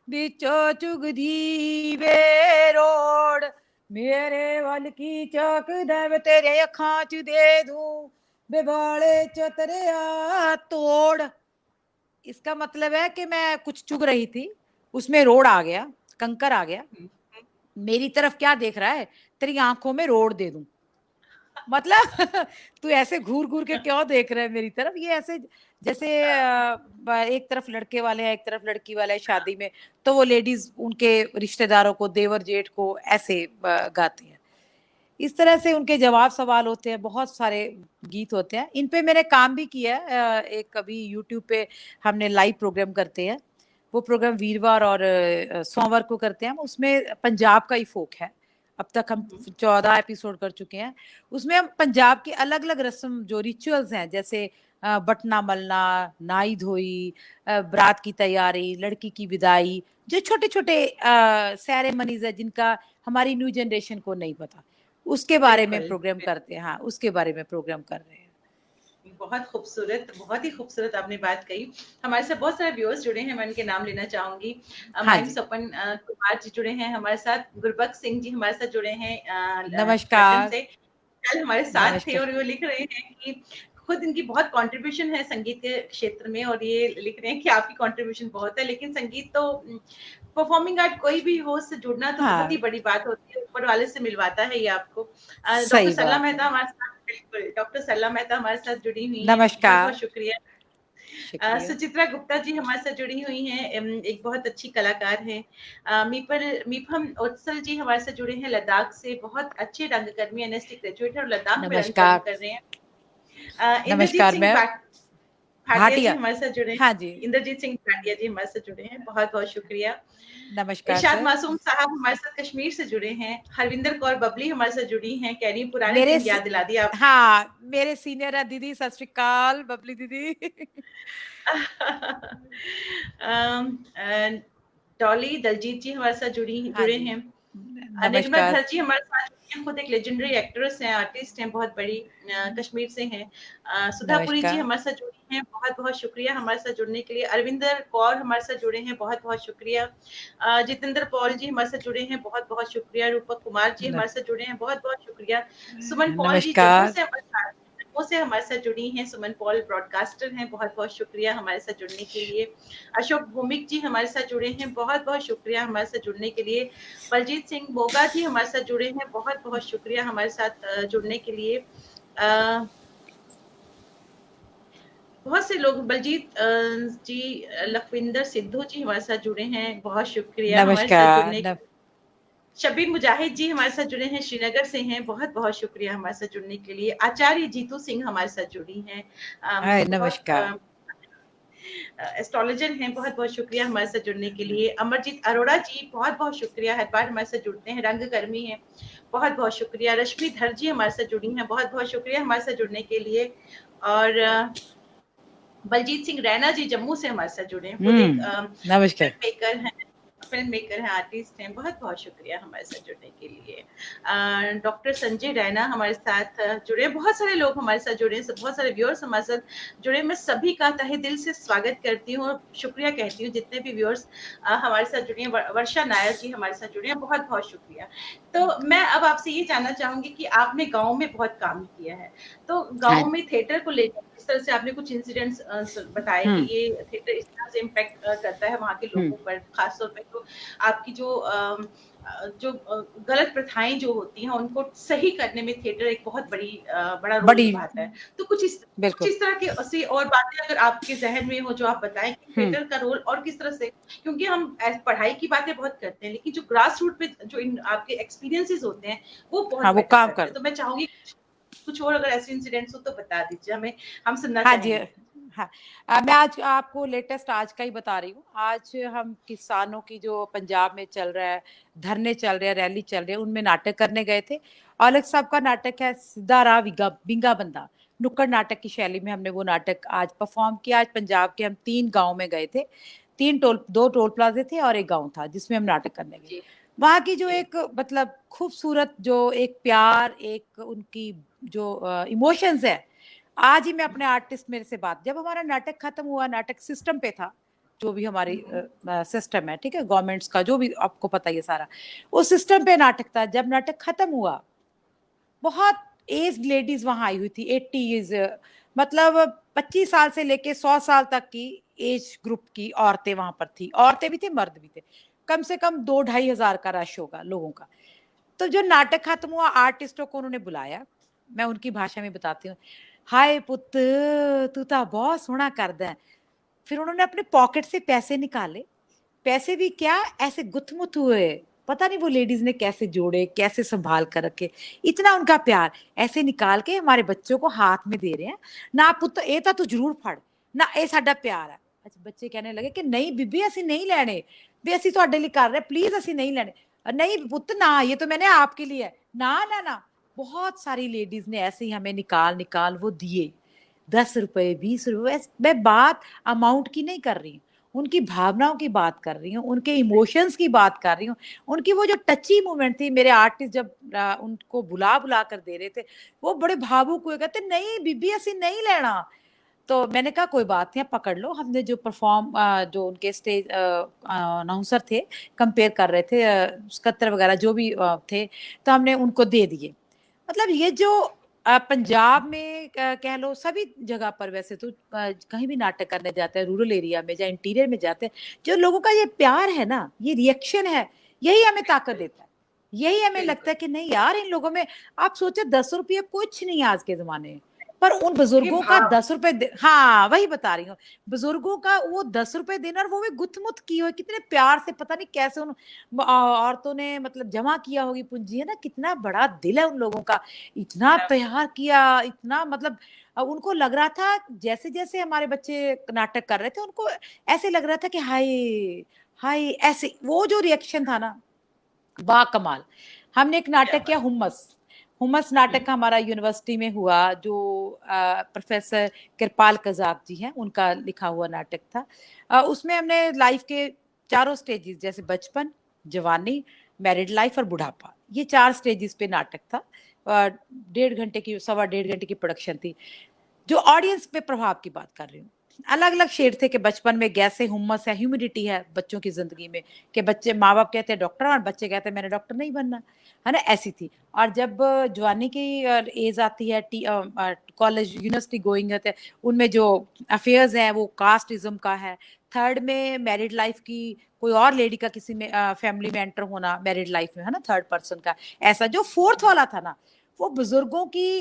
बिचो चुगदी बेरोड़, मेरे वल की चौक दब तेरे अखां च दे दूं, बेबाले चतरिया तोड़। इसका मतलब है कि मैं कुछ चुग रही थी, उसमें रोड आ गया, कंकर आ गया, मेरी तरफ क्या देख रहा है, तेरी आंखों में रोड दे दूं। मतलब तू ऐसे घूर घूर के क्यों देख रहा है मेरी तरफ, ये ऐसे जैसे एक तरफ लड़के वाले हैं, एक तरफ लड़की वाले हैं शादी में, तो वो लेडीज उनके रिश्तेदारों को, देवर जेठ को ऐसे गाती हैं। इस तरह से उनके जवाब सवाल होते हैं, बहुत सारे गीत होते हैं। इन पे मैंने काम भी किया है। एक कभी यूट्यूब पे हमने लाइव प्रोग्राम करते हैं, वो प्रोग्राम वीरवार और सोमवार को करते हैं, उसमें पंजाब का ही फोक है। अब तक हम 14 एपिसोड कर चुके हैं। उसमें हम पंजाब की अलग अलग रस्म, जो रिचुअल्स हैं, जैसे बटना मलना, नाई धोई, बारात की तैयारी, लड़की की विदाई, जो छोटे छोटे सेरेमनीज है जिनका हमारी न्यू जनरेशन को नहीं पता, उसके बारे में प्रोग्राम करते हैं। हाँ, उसके बारे में प्रोग्राम कर रहे हैं। बहुत खूबसूरत, बहुत ही खूबसूरत आपने बात कही। हमारे साथ बहुत सारे व्यूअर्स जुड़े हैं, मैं उनके नाम लेना चाहूंगी। हाँ माइम जी, सपन कुमार जी जुड़े हैं हमारे साथ, गुरबख्श सिंह जी हमारे साथ जुड़े हैं लंदन नमस्कार। से, कल हमारे साथ थे नमस्कार। और वो लिख रहे हैं कि खुद इनकी बहुत कंट्रीब्यूशन है संगीत के क्षेत्र में, और ये लिख रहे हैं कि आपकी कंट्रीब्यूशन बहुत है, लेकिन संगीत तो परफॉर्मिंग आर्ट कोई भी हो, उससे जुड़ना तो बहुत ही हाँ, बड़ी बात होती है, ऊपर वाले से मिलवाता है ये आपको। डॉक्टर सही सरला बात है। मेहता हमारे साथ, बिल्कुल डॉक्टर सरला मेहता हमारे साथ जुड़ी हुई हैं, बहुत बहुत नमस्कार। शुक्रिया। शुक्रिया। सुचित्रा गुप्ता जी हमारे साथ जुड़ी हुई हैं, एक बहुत अच्छी कलाकार हैं। मीफम ओत्सल जी हमारे साथ जुड़े हैं लद्दाख से, बहुत अच्छे रंगकर्मी, एनएसटी ग्रेजुएट है और लद्दाख में रंग कर्म नमस्कार। कर रहे हैं। इंद्रजीत नमस्कार, सिंह मैं भाटिया जी भाटिया। हमारे साथ जुड़े हाँ हैं, जी। इंद्रजीत सिंह भाटिया जी हमारे साथ जुड़े हैं, बहुत बहुत शुक्रिया। नमस्कार इरशाद सर। मासूम साहब हमारे साथ कश्मीर से जुड़े हैं, हरविंदर कौर बबली हमारे साथ जुड़ी हैं, कह रही हैं पुराने मेरे दिन याद दिला दिया आप। हाँ, मेरे सीनियर है दीदी, सत श्री अकाल बबली दीदी। डॉली दलजीत जी हमारे साथ हाँ जुड़े जी, हैं। निर्मला नमस्कार। धर जी हमारे साथ जुड़ी हैं, खुद एक लेजेंडरी एक्ट्रेस हैं, आर्टिस्ट हैं, बहुत बड़ी, कश्मीर से हैं। सुधापुरी जी नमस्कार। हमारे साथ जुड़ी हैं, बहुत बहुत शुक्रिया हमारे साथ जुड़ने के लिए। अरविंदर कौर हमारे साथ जुड़े हैं, बहुत बहुत शुक्रिया। जितेंद्र पॉल जी हमारे साथ जुड़े हैं, बहुत बहुत शुक्रिया। रूपक कुमार जी न, हमारे साथ जुड़े हैं, बहुत बहुत शुक्रिया। सुमन पॉल जी जम्मू नमस्कार। से हमारे साथ जुड़ी हैं, सुमन पॉल ब्रॉडकास्टर हैं, बहुत बहुत शुक्रिया हमारे साथ जुड़ने के लिए। अशोक भूमिक जी हमारे साथ जुड़े हैं, बहुत बहुत शुक्रिया हमारे साथ जुड़ने के लिए। बलजीत सिंह बोगा जी हमारे साथ जुड़े हैं, बहुत बहुत शुक्रिया हमारे साथ जुड़ने के लिए। बहुत से लोग, बलजीत जी, लखविंदर सिद्धू जी हमारे साथ जुड़े हैं, बहुत शुक्रिया हमारे साथ नमस्कार। जुड़ने के लिए। शबीर मुजाहिद जी हमारे साथ जुड़े हैं, श्रीनगर से हैं, बहुत बहुत शुक्रिया हमारे साथ जुड़ने के लिए। आचार्य जीतू सिंह हमारे साथ जुड़ी हैं, हाय, बहुत नमस्कार। एस्ट्रोलॉजर हैं, बहुत बहुत शुक्रिया हमारे साथ जुड़ने के लिए। अमरजीत अरोड़ा जी बहुत बहुत शुक्रिया, हर बार हमारे साथ जुड़ते हैं, रंगकर्मी हैं, बहुत बहुत शुक्रिया। रश्मि धर जी हमारे साथ जुड़ी हैं, बहुत बहुत शुक्रिया हमारे साथ जुड़ने के लिए। और बलजीत सिंह रैना जी जम्मू से हमारे साथ जुड़े हैं, खुद एक नमस्कार। फिल्म मेकर हैं, आर्टिस्ट हैं, बहुत बहुत शुक्रिया हमारे साथ जुड़ने के लिए। डॉक्टर संजय रैना हमारे साथ जुड़े, बहुत सारे लोग हमारे साथ जुड़े, बहुत सारे व्यूअर्स हमारे साथ जुड़े। मैं सभी का तहे दिल से स्वागत करती हूँ और शुक्रिया कहती हूँ, जितने भी व्यूअर्स हमारे साथ जुड़े हैं। वर्षा नायर जी हमारे साथ जुड़े हैं, बहुत बहुत शुक्रिया। तो मैं अब आपसे ये जानना चाहूंगी कि आपने गाँव में बहुत काम किया है, तो हाँ। गाँव में थिएटर को लेकर इस तरह से आपने कुछ इंसिडेंट्स बताए कि ये थिएटर इस तरह से इम्पैक्ट करता है वहाँ के लोगों पर, खासतौर पे तो आपकी जो गलत प्रथाएं जो होती हैं उनको सही करने में थिएटर एक बहुत बड़ा रोल बड़ी, निभाता है। तो कुछ बिल्कुल। इस तरह के से और बातें अगर आपके जहन में हो जो आप बताएं कि थिएटर का रोल और किस तरह से, क्योंकि हम पढ़ाई की बातें बहुत करते हैं, लेकिन जो ग्रास रूट पे जो आपके एक्सपीरियंसेस होते हैं वो हाँ, बहुत वो मैटर काम करते कर। हैं। तो मैं चाहूंगी कुछ और अगर ऐसे इंसिडेंट्स हो तो बता दीजिए हमें, हम सुनना हाँ जी। चाहेंगे। हाँ, मैं आज आपको लेटेस्ट आज का ही बता रही हूँ। आज हम किसानों की जो पंजाब में चल रहा है, धरने चल रहे हैं, रैली चल रही है, उनमें नाटक करने गए थे। औलख साहब का नाटक है सीधा राह बिंगा बंदा, नुक्कड़ नाटक की शैली में हमने वो नाटक आज परफॉर्म किया। आज पंजाब के हम 3 गांव में गए थे, 2 टोल प्लाजे थे और एक गांव था जिसमें हम नाटक करने गए। वहां की जो एक मतलब खूबसूरत जो एक प्यार, एक उनकी जो इमोशंस है, आज ही मैं अपने आर्टिस्ट मेरे से बात, जब हमारा नाटक खत्म हुआ, नाटक सिस्टम पे था, जो भी हमारी सिस्टम है, ठीक है, गवर्नमेंट्स का जो भी आपको पता ही है सारा, उस सिस्टम पे नाटक था। जब नाटक खत्म हुआ, बहुत एज्ड लेडीज वहां आई हुई थी, 80 मतलब 25 साल से लेके 100 साल तक की एज ग्रुप की औरतें वहां पर थी, औरतें भी थी, मर्द भी थे। कम से कम 2-2.5 हजार का रश होगा लोगों का। तो जो नाटक खत्म हुआ, आर्टिस्टों को उन्होंने बुलाया, मैं उनकी भाषा में बताती हूँ। हाय पुत, तू तो बहुत सोहना करदा है। फिर उन्होंने अपने पॉकेट से पैसे निकाले, पैसे भी क्या ऐसे गुथमुथ हुए, पता नहीं वो लेडीज ने कैसे जोड़े, कैसे संभाल कर रखे, इतना उनका प्यार, ऐसे निकाल के हमारे बच्चों को हाथ में दे रहे हैं। ना पुत ए तो तू जरूर फड़, ना ए साडा प्यार है। अच्छा, बच्चे कहने लगे कि नहीं बीबी असि नहीं लेने, भी असि तुहाडे लिए कर रहे, प्लीज असि नहीं लेने। नहीं पुत ना, ये तो मैंने आपके लिए है। ना ना ना, बहुत सारी लेडीज ने ऐसे ही हमें निकाल निकाल वो दिए। 10 रुपए 20 रुपए, मैं बात अमाउंट की नहीं कर रही हूँ, उनकी भावनाओं की बात कर रही हूँ, उनके इमोशंस की बात कर रही हूँ। उनकी वो जो टची मोमेंट थी, मेरे आर्टिस्ट जब उनको बुला बुला कर दे रहे थे, वो बड़े भावुक हुए, कहते नहीं बीबी असि नहीं लेना। तो मैंने कहा कोई बात नहीं, आप पकड़ लो। हमने जो परफॉर्म जो उनके स्टेज अनाउंसर थे, कंपेयर कर रहे थे स्कत्तर वगैरह जो भी थे, तो हमने उनको दे दिए। मतलब ये जो पंजाब में कह लो, सभी जगह पर वैसे तो कहीं भी नाटक करने जाते हैं, रूरल एरिया में या इंटीरियर में जाते हैं, जो लोगों का ये प्यार है ना, ये रिएक्शन है, यही हमें ताकत देता है। यही हमें लगता है कि नहीं यार, इन लोगों में, आप सोचे 10 रुपये कुछ नहीं है आज के जमाने में, पर उन बुजुर्गों का 10 रुपए, हाँ वही बता रही हूँ, बुजुर्गों का वो 10 रुपए देना, और वो भी गुथमुथ की हुई, कितने प्यार से, पता नहीं कैसे उन औरतों ने मतलब जमा किया होगी पूंजी, है ना, कितना बड़ा दिल है उन लोगों का, इतना प्यार किया, इतना मतलब उनको लग रहा था, जैसे जैसे हमारे बच्चे नाटक कर रहे थे, उनको ऐसे लग रहा था कि हाय हाय, ऐसे वो जो रिएक्शन था ना, बा कमाल। हमने एक नाटक किया हुम्मस, हुम्मस नाटक हमारा यूनिवर्सिटी में हुआ, जो प्रोफेसर कृपाल कजाक जी हैं, उनका लिखा हुआ नाटक था। उसमें हमने लाइफ के चारों स्टेजेस, जैसे बचपन, जवानी, मैरिड लाइफ और बुढ़ापा, ये 4 स्टेजेस पे नाटक था। 1.5 घंटे की, 1.25 घंटे की प्रोडक्शन थी। जो ऑडियंस पे प्रभाव की बात कर रही हूँ, अलग अलग शेड थे कि बचपन में गैसे हुम्मस है, ह्यूमिडिटी है बच्चों की जिंदगी में, कि बच्चे, माँ बाप कहते हैं डॉक्टर, और बच्चे कहते हैं मैंने डॉक्टर नहीं बनना, है ना, ऐसी थी। और जब जवानी की एज आती है, कॉलेज यूनिवर्सिटी गोइंग होते हैं, उनमें जो अफेयर्स हैं वो कास्टिज्म का है। थर्ड में मैरिड लाइफ की, कोई और लेडी का किसी में फैमिली में एंटर होना मैरिड लाइफ में, है ना, थर्ड पर्सन का। ऐसा जो फोर्थ वाला था ना, वो बुजुर्गों की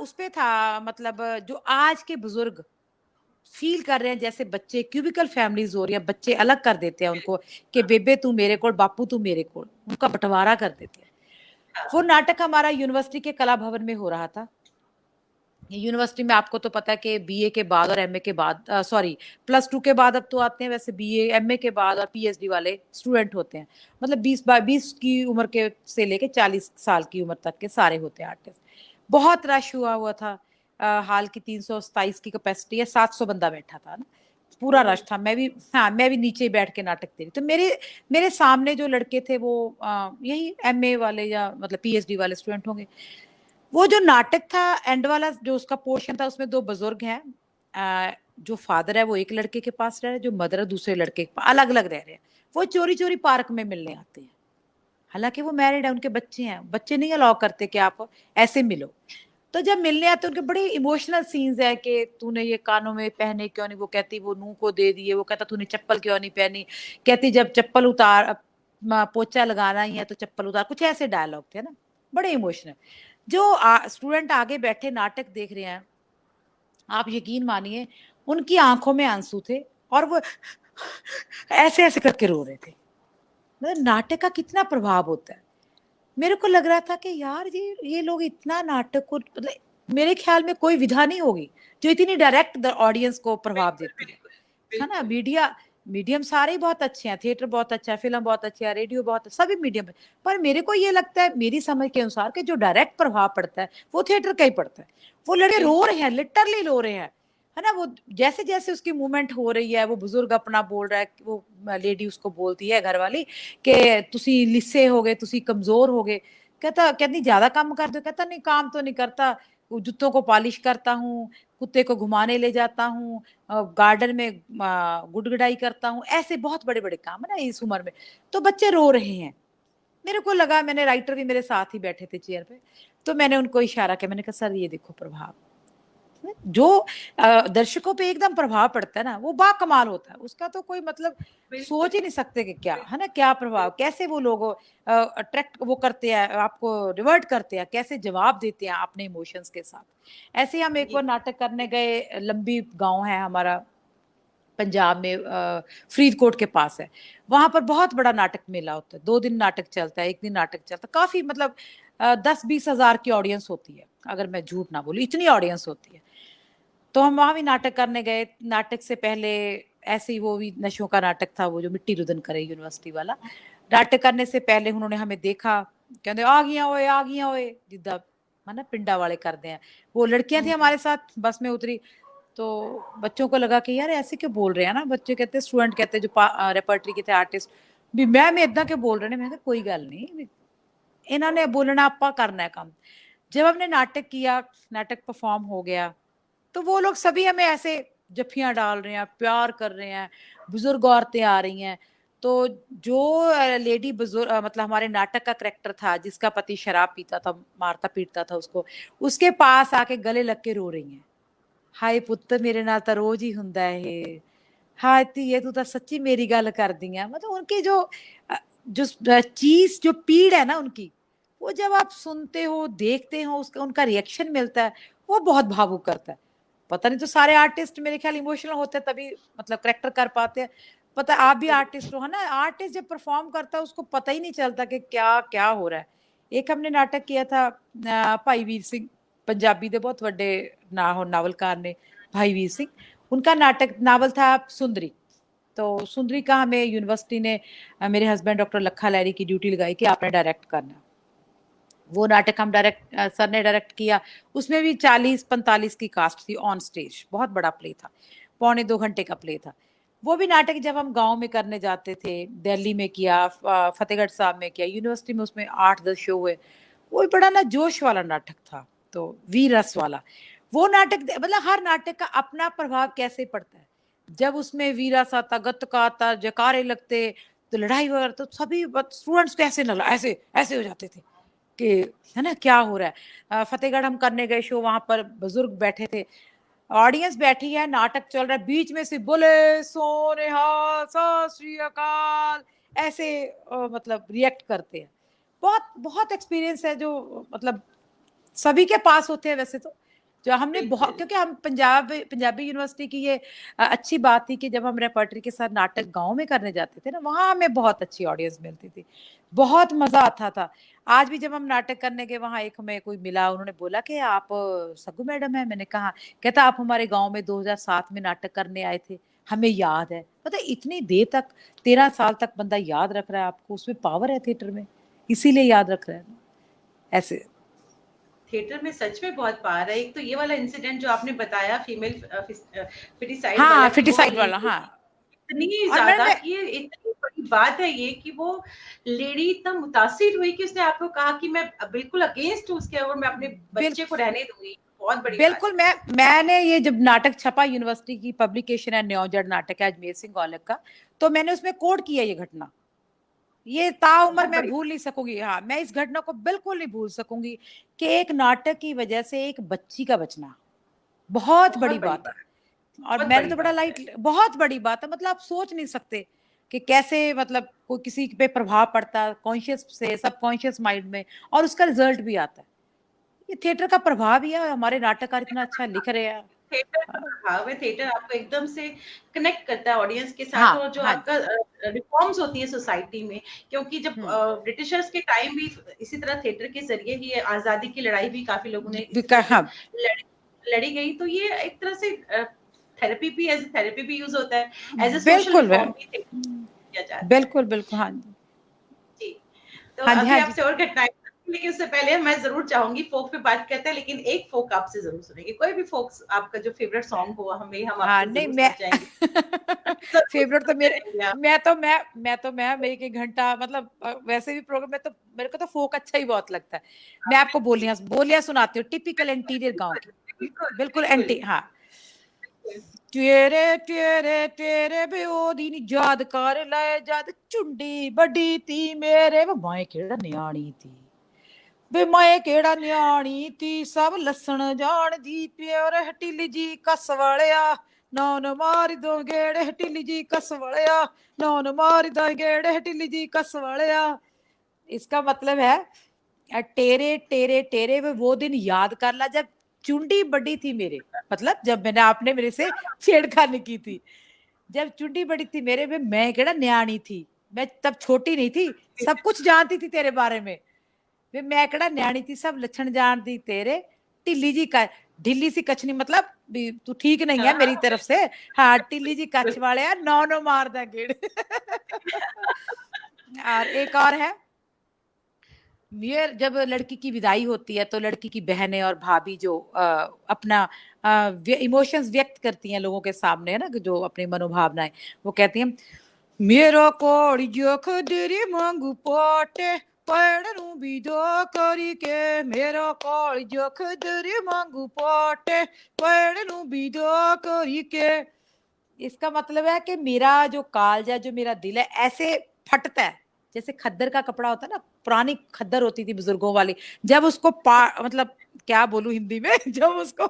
उस पे था, मतलब जो आज के बुजुर्ग फील कर रहे हैं, जैसे बच्चे क्यूबिकल फैमिलीज हो रही है, बच्चे अलग कर देते हैं उनको, कि बेबे तू मेरे को, बापू तू मेरे को, उनका बंटवारा कर देते हैं। वो नाटक हमारा यूनिवर्सिटी के कला भवन में हो रहा था। यूनिवर्सिटी में आपको तो पता है कि बीए के बाद और एमए के बाद, सॉरी +2 के बाद अब तो आते हैं, वैसे बीए एमए के बाद और पीएचडी वाले स्टूडेंट होते हैं, मतलब 20 की उम्र के से लेके 40 साल की उम्र तक के सारे होते हैं आर्टिस्ट। बहुत रश हुआ था। हाल की 327 की कैपेसिटी है, 700 बंदा बैठा था ना, पूरा रश था। मैं भी, हाँ मैं भी नीचे ही बैठ के नाटक दे रही, तो मेरे सामने जो लड़के थे वो यही एमए वाले या मतलब पीएचडी वाले स्टूडेंट होंगे। वो जो नाटक था, एंड वाला जो उसका पोर्शन था, उसमें 2 बुजुर्ग हैं, जो फादर है वो एक लड़के के पास रह रहे हैं, जो मदर है दूसरे लड़के के पास, अलग अलग रह रहे हैं। वो चोरी चोरी पार्क में मिलने आते हैं, हालांकि वो मैरिड है, उनके बच्चे हैं, बच्चे नहीं अलाउ करते कि आप ऐसे मिलो। तो जब मिलने आते उनके बड़े इमोशनल सीन्स है कि तूने ये कानों में पहने क्यों नहीं, वो कहती वो नूह को दे दिए, वो कहता तूने चप्पल क्यों नहीं पहनी, कहती जब चप्पल उतार, पोछा लगाना ही है तो चप्पल उतार, कुछ ऐसे डायलॉग थे ना, बड़े इमोशनल। जो स्टूडेंट आगे बैठे नाटक देख रहे हैं, आप यकीन मानिए उनकी आंखों में आंसू थे, और वो ऐसे ऐसे करके रो रहे थे। मतलब नाटक का कितना प्रभाव होता है। मेरे को लग रहा था कि यार ये लोग इतना नाटक को, मतलब मेरे ख्याल में कोई विधा नहीं होगी जो इतनी डायरेक्ट ऑडियंस को प्रभाव देती है ना। मीडिया, मीडियम सारे ही बहुत अच्छे हैं, थिएटर बहुत अच्छा है, फिल्म बहुत अच्छा है, रेडियो बहुत, सभी मीडियम है, पर मेरे को ये लगता है, मेरी समझ के अनुसार, कि जो डायरेक्ट प्रभाव पड़ता है वो थिएटर का ही पड़ता है। वो लड़के रो रहे हैं, लिटरली रो रहे हैं, है ना। वो जैसे जैसे उसकी मूवमेंट हो रही है, वो बुजुर्ग अपना बोल रहा है, वो लेडी उसको बोलती है घर वाली कि तुसी लिस्से हो गए, तुसी कमजोर हो गए। कहती ज्यादा काम कर दो, कहता नहीं काम तो नहीं करता, जूतों को पॉलिश करता हूँ, कुत्ते को घुमाने ले जाता हूँ, गार्डन में गुड़गुड़ाई करता हूँ, ऐसे बहुत बड़े बड़े काम है ना इस उम्र में। तो बच्चे रो रहे हैं। मेरे को लगा, मैंने, राइटर भी मेरे साथ ही बैठे थे चेयर पे, तो मैंने उनको इशारा किया, मैंने कहा सर ये देखो प्रभाव, जो दर्शकों पे एकदम प्रभाव पड़ता है ना, वो बाकमाल होता है, उसका तो कोई मतलब सोच ही नहीं सकते कि क्या है ना, क्या प्रभाव, कैसे वो लोग अट्रैक्ट वो करते हैं, आपको रिवर्ट करते हैं, कैसे जवाब देते हैं अपने इमोशंस के साथ। ऐसे ही हम एक बार नाटक करने गए, लंबी गांव है हमारा पंजाब में, फरीदकोट के पास है। वहां पर बहुत बड़ा नाटक मेला होता है, 2 दिन नाटक चलता है, 1 दिन नाटक चलता है, काफी मतलब 10-20 हजार की ऑडियंस होती है, अगर मैं झूठ ना बोलूं, इतनी ऑडियंस होती है। तो हम वहां भी नाटक करने गए। नाटक से पहले ऐसे ही, वो भी नशों का नाटक था, वो जो मिट्टी रुदन करे यूनिवर्सिटी वाला। नाटक करने से पहले उन्होंने हमें देखा, कहते आ गया ओए जिद्दा है ना, पिंडा वाले करते हैं। वो लड़कियां थी हमारे साथ, बस में उतरी तो बच्चों को लगा कि यार ऐसे क्यों बोल रहे हैं ना, बच्चे कहते स्टूडेंट कहते जो रेपर्टरी के थे आर्टिस्ट भी मैम इतना क्यों बोल रहे हैं। मैं कहा कोई गल नहीं, इन्होंने बोलना आपा करना है काम। जब हमने नाटक किया, नाटक परफॉर्म हो गया, तो वो लोग सभी हमें ऐसे जफ्फियां डाल रहे हैं, प्यार कर रहे हैं, बुजुर्ग औरतें आ रही हैं। तो जो लेडी बुजुर्ग मतलब हमारे नाटक का करेक्टर था जिसका पति शराब पीता था, मारता पीटता था उसको, उसके पास आके गले लग के रो रही हैं, हाय पुत्त मेरे नाल तो रोज ही हुंदा है, हाय धीए तू तो सच्ची मेरी गल कर दी है। मतलब उनकी जो चीज जो पीड़ है ना उनकी, वो जब आप सुनते हो देखते हो उसका उनका रिएक्शन मिलता है, वो बहुत भावुक करता है। पता नहीं तो सारे आर्टिस्ट मेरे ख्याल इमोशनल होते हैं तभी मतलब करेक्टर कर पाते हैं। पता आप भी आर्टिस्ट हो, है ना, आर्टिस्ट जब परफॉर्म करता है उसको पता ही नहीं चलता कि क्या क्या हो रहा है। एक हमने नाटक किया था भाई वीर सिंह, पंजाबी ਦੇ बहुत ਵੱਡੇ नावलकार ने, भाई वीर सिंह, उनका नाटक नावल था सुंदरी। तो सुंदरी का हमें यूनिवर्सिटी ने मेरे हस्बैंड डॉक्टर लखा लहरी की ड्यूटी लगाई कि आपने डायरेक्ट करना। वो नाटक हम सर ने डायरेक्ट किया। उसमें भी 40-45 की कास्ट थी ऑन स्टेज, बहुत बड़ा प्ले था, 1.25 घंटे का प्ले था। वो भी नाटक जब हम गांव में करने जाते थे, दिल्ली में किया, फतेहगढ़ साहब में किया, यूनिवर्सिटी में उसमें 8-10 शो हुए। वो बड़ा ना जोश वाला नाटक था, तो वीर रस वाला वो नाटक। मतलब हर नाटक का अपना प्रभाव कैसे पड़ता है। जब उसमें वीरस आता, गत्का आता, जयकारे लगते, तो लड़ाई वगैरह, तो सभी स्टूडेंट्स को ऐसे ऐसे ऐसे हो जाते थे कि है ना क्या हो रहा है। फतेहगढ़ हम करने गए शो, वहां पर बुजुर्ग बैठे थे, ऑडियंस बैठी है, नाटक चल रहा है, बीच में से बोले सोनेहाल सत श्री अकाल ऐसे मतलब रिएक्ट करते हैं। बहुत बहुत एक्सपीरियंस है जो मतलब सभी के पास होते हैं वैसे तो। जो हमने बहुत, क्योंकि हम पंजाबी यूनिवर्सिटी की ये अच्छी बात थी कि जब हम रेपर्टरी के साथ नाटक गांव में करने जाते थे ना, वहां हमें बहुत अच्छी ऑडियंस मिलती थी, बहुत मजा आता था। आज भी जब हम नाटक करने के वहां, एक हमें कोई मिला, उन्होंने बोला कि आप सगू मैडम है। मैंने कहा, कहता आप हमारे गांव में 2007 में नाटक करने आए थे, हमें याद है। पता इतनी देर तक, 13 साल तक बंदा याद रख रहा है आपको, उसमें पावर है थिएटर में, इसीलिए याद रख रहा है ऐसे। थिएटर में सच में बहुत पावर है। एक तो ये वाला इंसिडेंट जो आपने बताया फीमेल फिटिसाइड वाला, हाँ कि वो फिटिसाइड वाला, हाँ। इतनी और ज्यादा मैंने कि इतनी बड़ी बात है ये कि वो लेडी इतना मुतासिर हुई कि उसने आपको कहा कि मैं बिल्कुल अगेंस्ट हूँ उसके, और मैं अपने बिल, बच्चे को रहने दूंगी। बहुत बड़ी बात बिल्कुल। है। मैंने ये जब नाटक छपा, यूनिवर्सिटी की पब्लिकेशन है, न्योजड़ नाटक है अजमेर सिंह औलख का, तो मैंने उसमें कोड किया ये घटना। ये ताउम्र बहुत मैं बड़ी भूल नहीं सकूंगी। हाँ, मैं इस घटना को बिल्कुल नहीं भूल सकूंगी कि एक नाटक की वजह से एक बच्ची का बचना बहुत बहुत बड़ी बड़ी बात है। बात, और बहुत मैंने बड़ी तो बड़ा बात है। लाइट, बहुत बड़ी बात है। मतलब आप सोच नहीं सकते कि कैसे मतलब कोई किसी पे प्रभाव पड़ता है कॉन्शियस से सबकॉन्शियस माइंड में, और उसका रिजल्ट भी आता है। ये थिएटर का प्रभाव ही है, हमारे नाटककार इतना अच्छा लिख रहे हैं। थिएटर का प्रभाव है। थिएटर आपको एकदम से कनेक्ट करता है ऑडियंस के साथ, हाँ और जो हाँ। आपका रिफॉर्म्स होती है सोसाइटी में। क्योंकि जब ब्रिटिशर्स के टाइम भी इसी तरह थिएटर के जरिए ही आजादी की लड़ाई भी काफी लोगों ने इसी तरह से हाँ लड़ी लड़ी गई। तो ये एक तरह से थेरेपी भी, एज थेरेपी भी यूज होता है, एज ए सोशल बिल्कुल रिफॉर्म भी किया जाता है। बिल्कुल बिल्कुल। हाँ जी, जी। तो हाँ जी, अभी हाँ जी। आपसे और घटनाएं, लेकिन उससे पहले मैं जरूर चाहूंगी फोक पे बात करते हैं, लेकिन एक फोक आपसे जरूर सुनेंगे। कोई भी फोक आपका जो फेवरेट सॉन्ग हो, हम हाँ आपसे नहीं, जरूर मैं सुनना चाहेंगे। जरूर फेवरेट तो सुनना मेरे, चाहेंगे आप। मैं मेरे एक घंटा मतलब वैसे भी प्रोग्राम में तो मेरे को तो फोक अच्छा ही बहुत लगता है। मैं आपको बोलियां बोलियां सुनाती हूँ, टिपिकल इंटीरियर गांव की, बिल्कुल बिल्कुल बिल्कुल एंटी। हाँ, तेरे तेरे तेरे बेओदी नी याद कर ले, जद चुंडी बड़ी थी मेरे, वो माए केड़ा न्याणी थी, वे मैं केड़ा न्याणी थी, सब लसण जान दी, प्योर हटीली जी कस वालिया, नौन मारी दो गेड़े हटीली जी कस वालिया, नौन मारी दो गेड़े हटीली जी कस वालिया। इसका मतलब है टेरे टेरे टेरे वो दिन याद कर ला जब चुंडी बड़ी थी मेरे, मतलब जब मैंने आपने मेरे से छेड़खानी की थी, जब चुंडी बड़ी थी मेरे में, मैं केड़ा न्याणी थी, मैं तब छोटी नहीं थी, सब कुछ जानती थी तेरे बारे में। वे मैं केड़ा न्याणी थी, सब लक्षण जानती तेरे, ढिल्ली जी का ढिल्ली सी कछनी, मतलब भी तू ठीक नहीं है हाँ मेरी तरफ से। हाँ, टिल्ली जी कछ बिल्कुल। वाले नौ नौ मारदा गेड़। और एक और है, ये जब लड़की की विदाई होती है तो लड़की की बहनें और भाभी जो अपना इमोशंस व्यक्त करती हैं लोगों के सामने, है ना, जो अपनी मनोभावनाएं, वो कहती हैं, मेरा कोड़ी जो खदरी मांगू पोटे पढ़ू भी दो करी के, मेरा कोड़ी जो खदरी मांगू पोटे पढ़ू भी दो करी के। इसका मतलब है कि मेरा जो कालजा, जो मेरा दिल है, ऐसे फटता है जैसे खद्दर का कपड़ा होता है ना, पुरानी खद्दर होती थी बुजुर्गों वाली, जब उसको मतलब क्या बोलूं हिंदी में जब उसको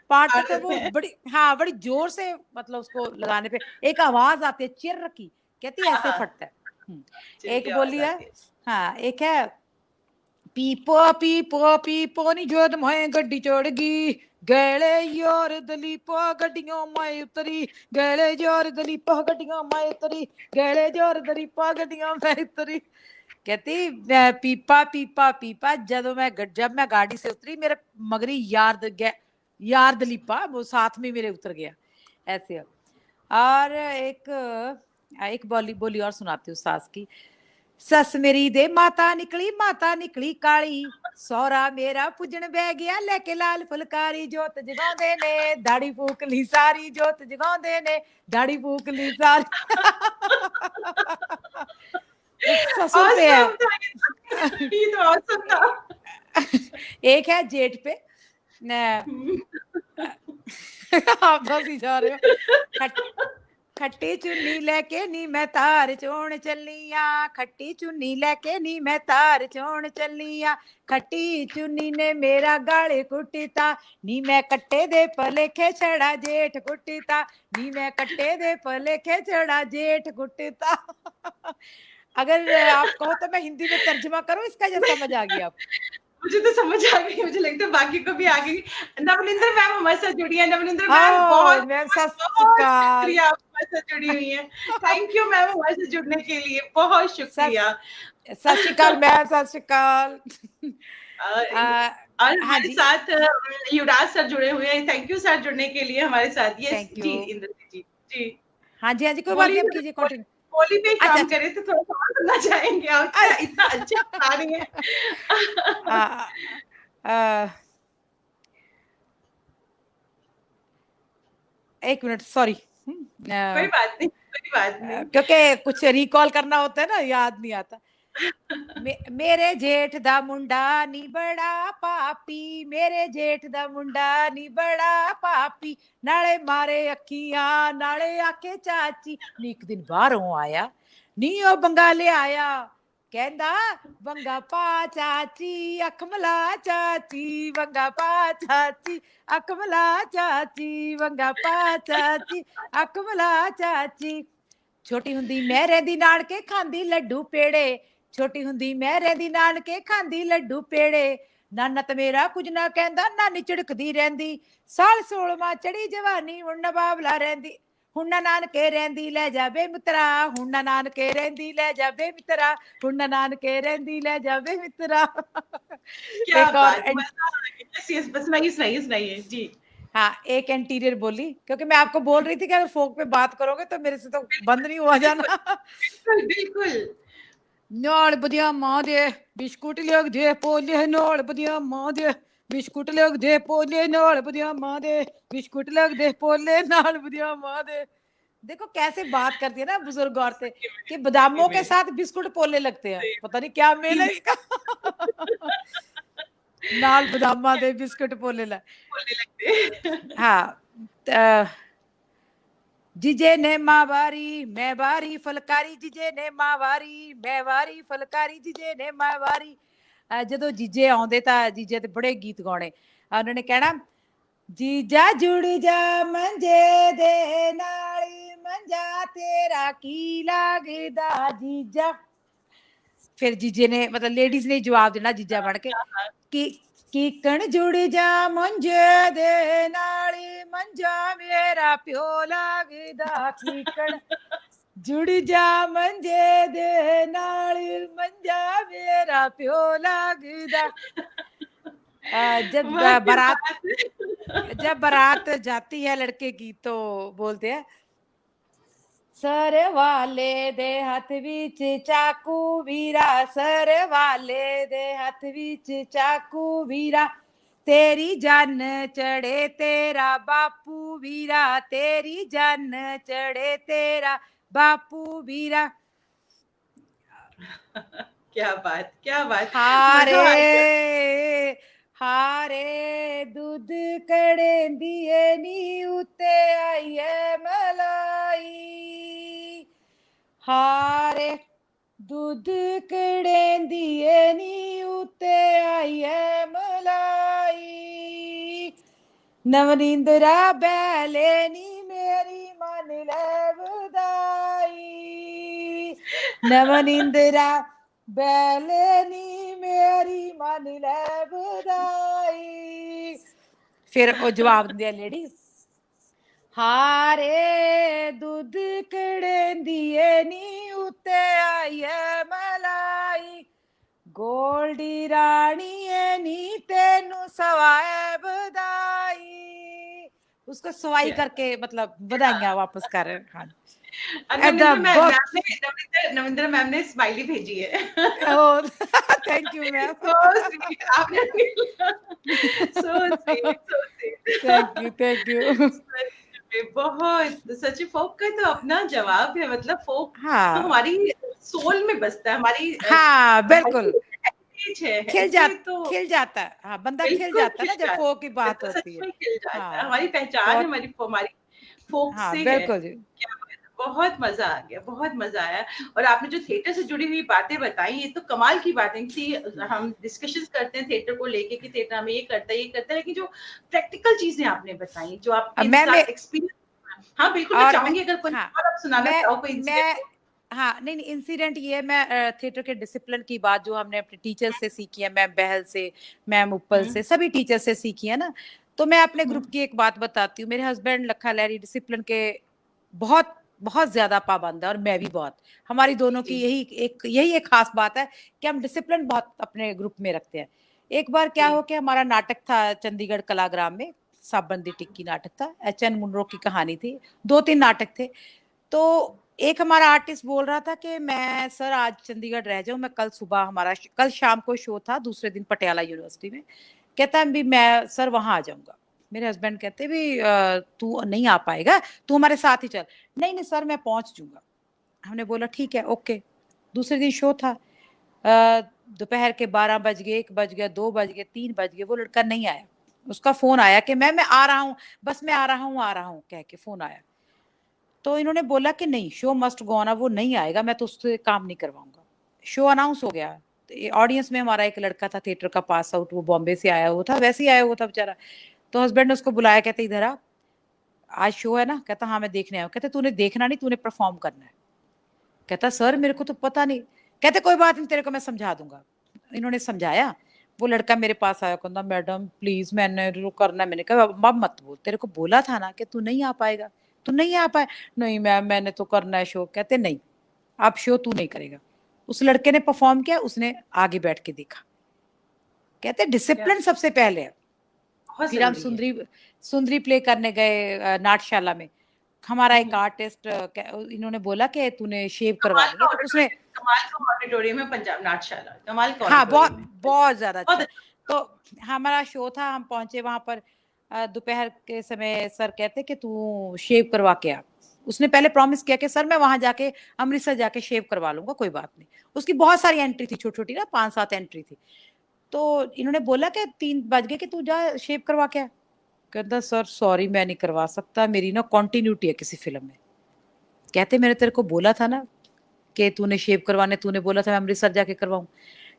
पाटते थे वो बड़ी, हाँ, बड़ी जोर से, मतलब उसको लगाने पे एक आवाज आती है चिर की, कहती है ऐसे फटता है। एक बोली है, हाँ, एक है, पीपो पीपो पीपो नी जोद मैं गड्डी चढ़गी, गैले योर दलीपो गड्डियों मैं उतरी, गैले जोर दलीपो गड्डियों मैं उतरी, गैले जोर दलीपो गड्डियों मैं उतरी। कहती पीपा पीपा पीपा, जब मैं गाड़ी से उतरी, मेरे मगरी यार दलीपा वो साथ में मेरे उतर गया, ऐसे। और एक बोली और सुनाती हूँ सास की। सस मेरी दे माता निकली काली, सौरा मेरा पुजन बह गया लेके लाल फुलकारी, जोत जगाਉਂਦੇ ने दाढ़ी फूक ली सारी, जोत जगाਉਂਦੇ ने दाढ़ी फूक ली सारी। ससुर पे है। ये तो awesome था। एक है जेठ पे, आप बस ही जा रहे हो। खट्टी चुन्नी लेके नी मैं तार चोण चलिया, खट्टी चुन्नी लेके नी मैं तार चोण चलिया, खट्टी चुन्नी ने मेरा गाले कुटीता, नी मैं कट्टे दे पलेखे छड़ा जेठ कुटीता, नी मैं कट्टे दे पलेखे छड़ा जेठ कुटीता। अगर आप कहो तो मैं हिंदी में तर्जुमा करूं इसका, या समझ आ गई आप? मुझे तो समझ आ गई, मुझे लगता है बाकी को भी आ गई। नवनिंदर मैम हमारे साथ जुड़ी है। नवनिंदर मैम बहुत मैम बहुत सत श्री बहुत अकाल। शुक्रिया, आप हमारे साथ जुड़ी हुई हैं। थैंक यू मैम हमारे साथ जुड़ने के लिए, बहुत शुक्रिया। सत श्री अकाल मैम, सत श्री अकाल। और हाँ हमारे जी, साथ युवराज सर जुड़े हुए हैं। थैंक यू सर जुड़ने के लिए हमारे साथ। यस थैंक जी, यू। इंद्रजीत जी जी हाँ जी, हाँ जी, कोई बात नहीं, बोलिए। आप कीजिए कंटिन्यू। बोली पे अच्छा काम अच्छा। करे तो थोड़ा सा और सुनना चाहेंगे, आप इतना इतना अच्छा बता रही हैं। आ, आ, एक मिनट, सॉरी। कोई बात नहीं, कोई बात नहीं। क्योंकि कुछ रिकॉल करना होता है ना, याद नहीं आता। मेरे जेठ दा मुंडा नी बड़ा पापी, मेरे जेठ दा मुंडा नी बड़ा पापी, नाले मारे अखियां नाले आके चाची, नी एक दिन बाहरों आया, नी ओ बंगाले आया, कहंदा बंगा पा चाची अख मला चाची, बंगा पा चाची अख मला चाची, बंगा पा चाची अख मला चाची। छोटी हुंदी मैं रहंदी नानके खांदी लड्डू पेड़े, छोटी हुंदी मैं रहंदी नानके खांदी लड्डू पेड़े, नाना ते मेरा कुछ ना कहंदा, नानी झिड़कदी रहंदी, साल 16वां चढ़ी जवानी हुण ना बाबला रहंदी, हुण ना नानके रहंदी लै जा बे मित्रा, हुण ना नानके रहंदी लै जा बे मित्रा, हुण ना नानके रहंदी लै जा बे मित्रा। क्या एक और बात, मजा आ गया। यस यस, बस सुनाइए सुनाइए सुनाइए जी। हाँ, एक इंटीरियर बोली, क्योंकि मैं आपको बोल रही थी कि अगर फोक पे बात करोगे तो मेरे से तो बंद नहीं हुआ बिल्कुल जाना। बिल्कुल बिल्कुल। नाल बदिया मां दे बिस्कुट लेग दे पोले, नाल बदिया मां दे बिस्कुट लेग दे पोले, नाल बदिया मां दे बिस्कुट लेग दे पोले, नाल बदिया मां दे। देखो कैसे बात करती है ना बुजुर्ग औरतें, कि सही बादामों के में साथ बिस्कुट पोले लगते हैं, सही पता नहीं क्या सही मेल है में इसका। नाल बादामा दे बिस्कुट पोले ला। बोलने लगते। हाँ, जिजे ने माँ वारी मैं वारी फलकारी, जिजे ने माँ वारी मैं वारी फलकारी, जिजे ने माँ वारी। ਜਦੋਂ ਜੀਜੇ ਆਉਂਦੇ ਤਾਂ ਜੀਜੇ ਤੇ ਬੜੇ ਗੀਤ ਗਾਉਣੇ, ਉਹਨਾਂ ਨੇ ਕਹਿਣਾ, ਜੀਜਾ ਜੁੜ ਜਾ ਮੰਜੇ ਦੇ ਨਾਲੀ, ਮੰਜਾ ਤੇਰਾ ਕੀ ਲੱਗਦਾ ਜੀਜਾ। ਫਿਰ ਜੀਜੇ ਨੇ, ਮਤਲਬ ਲੇਡੀਜ਼ ਨੇ ਜਵਾਬ ਦੇਣਾ ਜੀਜਾ ਬਣ ਕੇ, ਕਿ ਕੀਕਣ ਜੁੜ ਜਾ ਮੰਜੇ ਦੇ ਨਾਲੀ, ਮੰਜਾ ਮੇਰਾ ਪਿਓ ਲੱਗਦਾ ਕੀਕਣ, ਜੁੜ ਜਾ ਮੰਜੇ ਦੇ ਨਾਲੀ, ਮੰਜਾ मेरा प्यो लगदा। जब वाह क्या बारात बात है। जब बारात जाती है लड़के की तो बोलते हैं, सर वाले दे हथ विच चाकू वीरा, सर वाले दे हथ विच चाकू वीरा, तेरी जान चढ़े तेरा बापू वीरा, तेरी जान चढ़े तेरा बापू वीरा। क्या बात, मजा आ गया। हारे हारे दूध कड़ेंदिए नी उते आइए मलाई, हारे दूध कड़ेंदिए नी उते आइए मलाई, नवनिंद्रा बैले नी मेरी मन ले बधाई, नवनिंद्रा बैले नी मेरी मन ले बधाई। फिर वो जवाब दिया लेडी, हारे दूध कड़ेंदिए नी उते आइए मलाई, गोल्डी रानी नी तेनू सवाए बधाई। उसको सवाई करके मतलब बधाइयां वापस कर रहे हैं। हाँ, नविंद्र मैम ने स्माइली भेजी है। Thank you ma'am. So sweet. Thank you. बहुत सच्ची फोक का तो अपना जवाब है, मतलब फोक तो हाँ हमारी सोल में बसता है, हमारी हाँ बिल्कुल इसलिए तो खिल जाता है। हाँ, बंदा खिल बिल्कुल जाता है खिल ना जब जाता फोक की है, बात तो सच होती है। में खिल जाता है, हाँ हमारी पहचान बहुत। हमारी हमारी फोक हाँ से है। बिल्कुल जी। क्या बात है, बहुत मजा आ गया, बहुत मजा आया। और आपने जो थिएटर से जुड़ी हुई बातें बताई, ये तो कमाल की बातें थी। हम डिस्कशन करते हैं थिएटर को लेके कि थिएटर हमें ये करता है, ये करता है, लेकिन जो प्रैक्टिकल चीजें आपने बताई, जो अब आपके साथ एक्सपीरियंस, हाँ बिल्कुल, मैं और मैं चाहूंगी अगर कोई हाँ और आप सुनाना मैं चाहो कोई मैं इंसिडेंट। हाँ नहीं इंसिडेंट ये है, मैं थिएटर के डिसिप्लिन की बात जो हमने अपने टीचर से सीखी है, मैम बहल से, मैम उपल से, सभी टीचर से सीखी है ना। तो मैं अपने ग्रुप की एक बात बताती हूँ। मेरे हस्बैंड लखा लहरी डिसिप्लिन के बहुत बहुत ज्यादा पाबंद है और मैं भी बहुत। हमारी दोनों की यही एक खास बात है कि हम डिसिप्लिन बहुत अपने ग्रुप में रखते हैं। एक बार क्या हो कि हमारा नाटक था चंडीगढ़ कलाग्राम में, साबंदी टिक्की नाटक था, एच.एन. मुनरो की कहानी थी, 2-3 नाटक थे। तो एक हमारा आर्टिस्ट बोल रहा था कि मैं सर आज चंडीगढ़ रह जाऊं, मैं कल सुबह, हमारा कल शाम को शो था, दूसरे दिन पटियाला यूनिवर्सिटी में। कहता है भी मैं सर वहां आ जाऊंगा। मेरे हस्बैंड कहते भी तू नहीं आ पाएगा, तू हमारे साथ ही चल। नहीं नहीं सर मैं पहुंच जाऊंगा। हमने बोला ठीक है ओके। दूसरे दिन शो था, दोपहर के 12 बज गए, 1 बज गया, 2 बज गए, 3 बज गए, वो लड़का नहीं आया। उसका फोन आया कि मैं आ रहा हूँ, बस मैं आ रहा हूँ कह के फोन आया। तो इन्होंने बोला कि नहीं शो मस्ट गो ऑन, वो नहीं आएगा, मैं तो उससे काम नहीं करवाऊंगा। शो अनाउंस हो गया। ऑडियंस में हमारा एक लड़का था थिएटर का पास आउट, वो बॉम्बे से आया हुआ था, वैसे ही आया हुआ था बेचारा। तो हस्बैंड ने उसको बुलाया, कहते इधर आ, आज शो है ना। कहता हाँ मैं देखने आया। कहते तूने देखना नहीं, तूने परफॉर्म करना है। कहता सर मेरे को तो पता नहीं। कहते कोई बात नहीं, तेरे को मैं समझा दूंगा। इन्होंने समझाया। वो लड़का मेरे पास आया, कहता मैडम प्लीज मैंने जो करना है। मैंने कहा अब मत बोल, तेरे को बोला था ना कि तू नहीं आ पाएगा, तू नहीं आ पाए। नहीं मैम मैंने तो करना है शो। कहते नहीं अब शो तू नहीं करेगा। उस लड़के ने परफॉर्म किया, उसने आगे बैठ के देखा। कहते डिसिप्लिन सबसे पहले है। बहुत फिर हम जरूरी है। सुंदरी सुंदरी प्ले करने गए नाटशाला में। हमारा एक आर्टिस्ट, इन्होंने बोला कि तूने शेव करवा लिया, तो उसने कमाल का ऑडिटोरियम है पंजाब नाटशाला, कमाल का हाँ बहुत ऑडिटोरियम है, बहुत ज्यादा बहुत अच्छा। तो हमारा शो था, हम पहुंचे वहां पर दोपहर के समय। सर कहते कि तू शेव करवा के आ। उसने पहले प्रॉमिस किया कि सर मैं वहां जाके अमृतसर जाके शेव करवा लूंगा, कोई बात नहीं। उसकी बहुत सारी एंट्री थी, छोटी छोटी ना, 5-7 एंट्री थी। तो इन्होंने बोला कि 3 बज गए कि तू जा शेव करवा के आ। कहता सर सॉरी मैं नहीं करवा सकता, मेरी ना कॉन्टिन्यूटी है किसी फिल्म में। कहते मैंने तेरे को बोला था ना कि तूने शेव करवाने, तूने बोला था मैं अमृतसर जाके करवाऊं।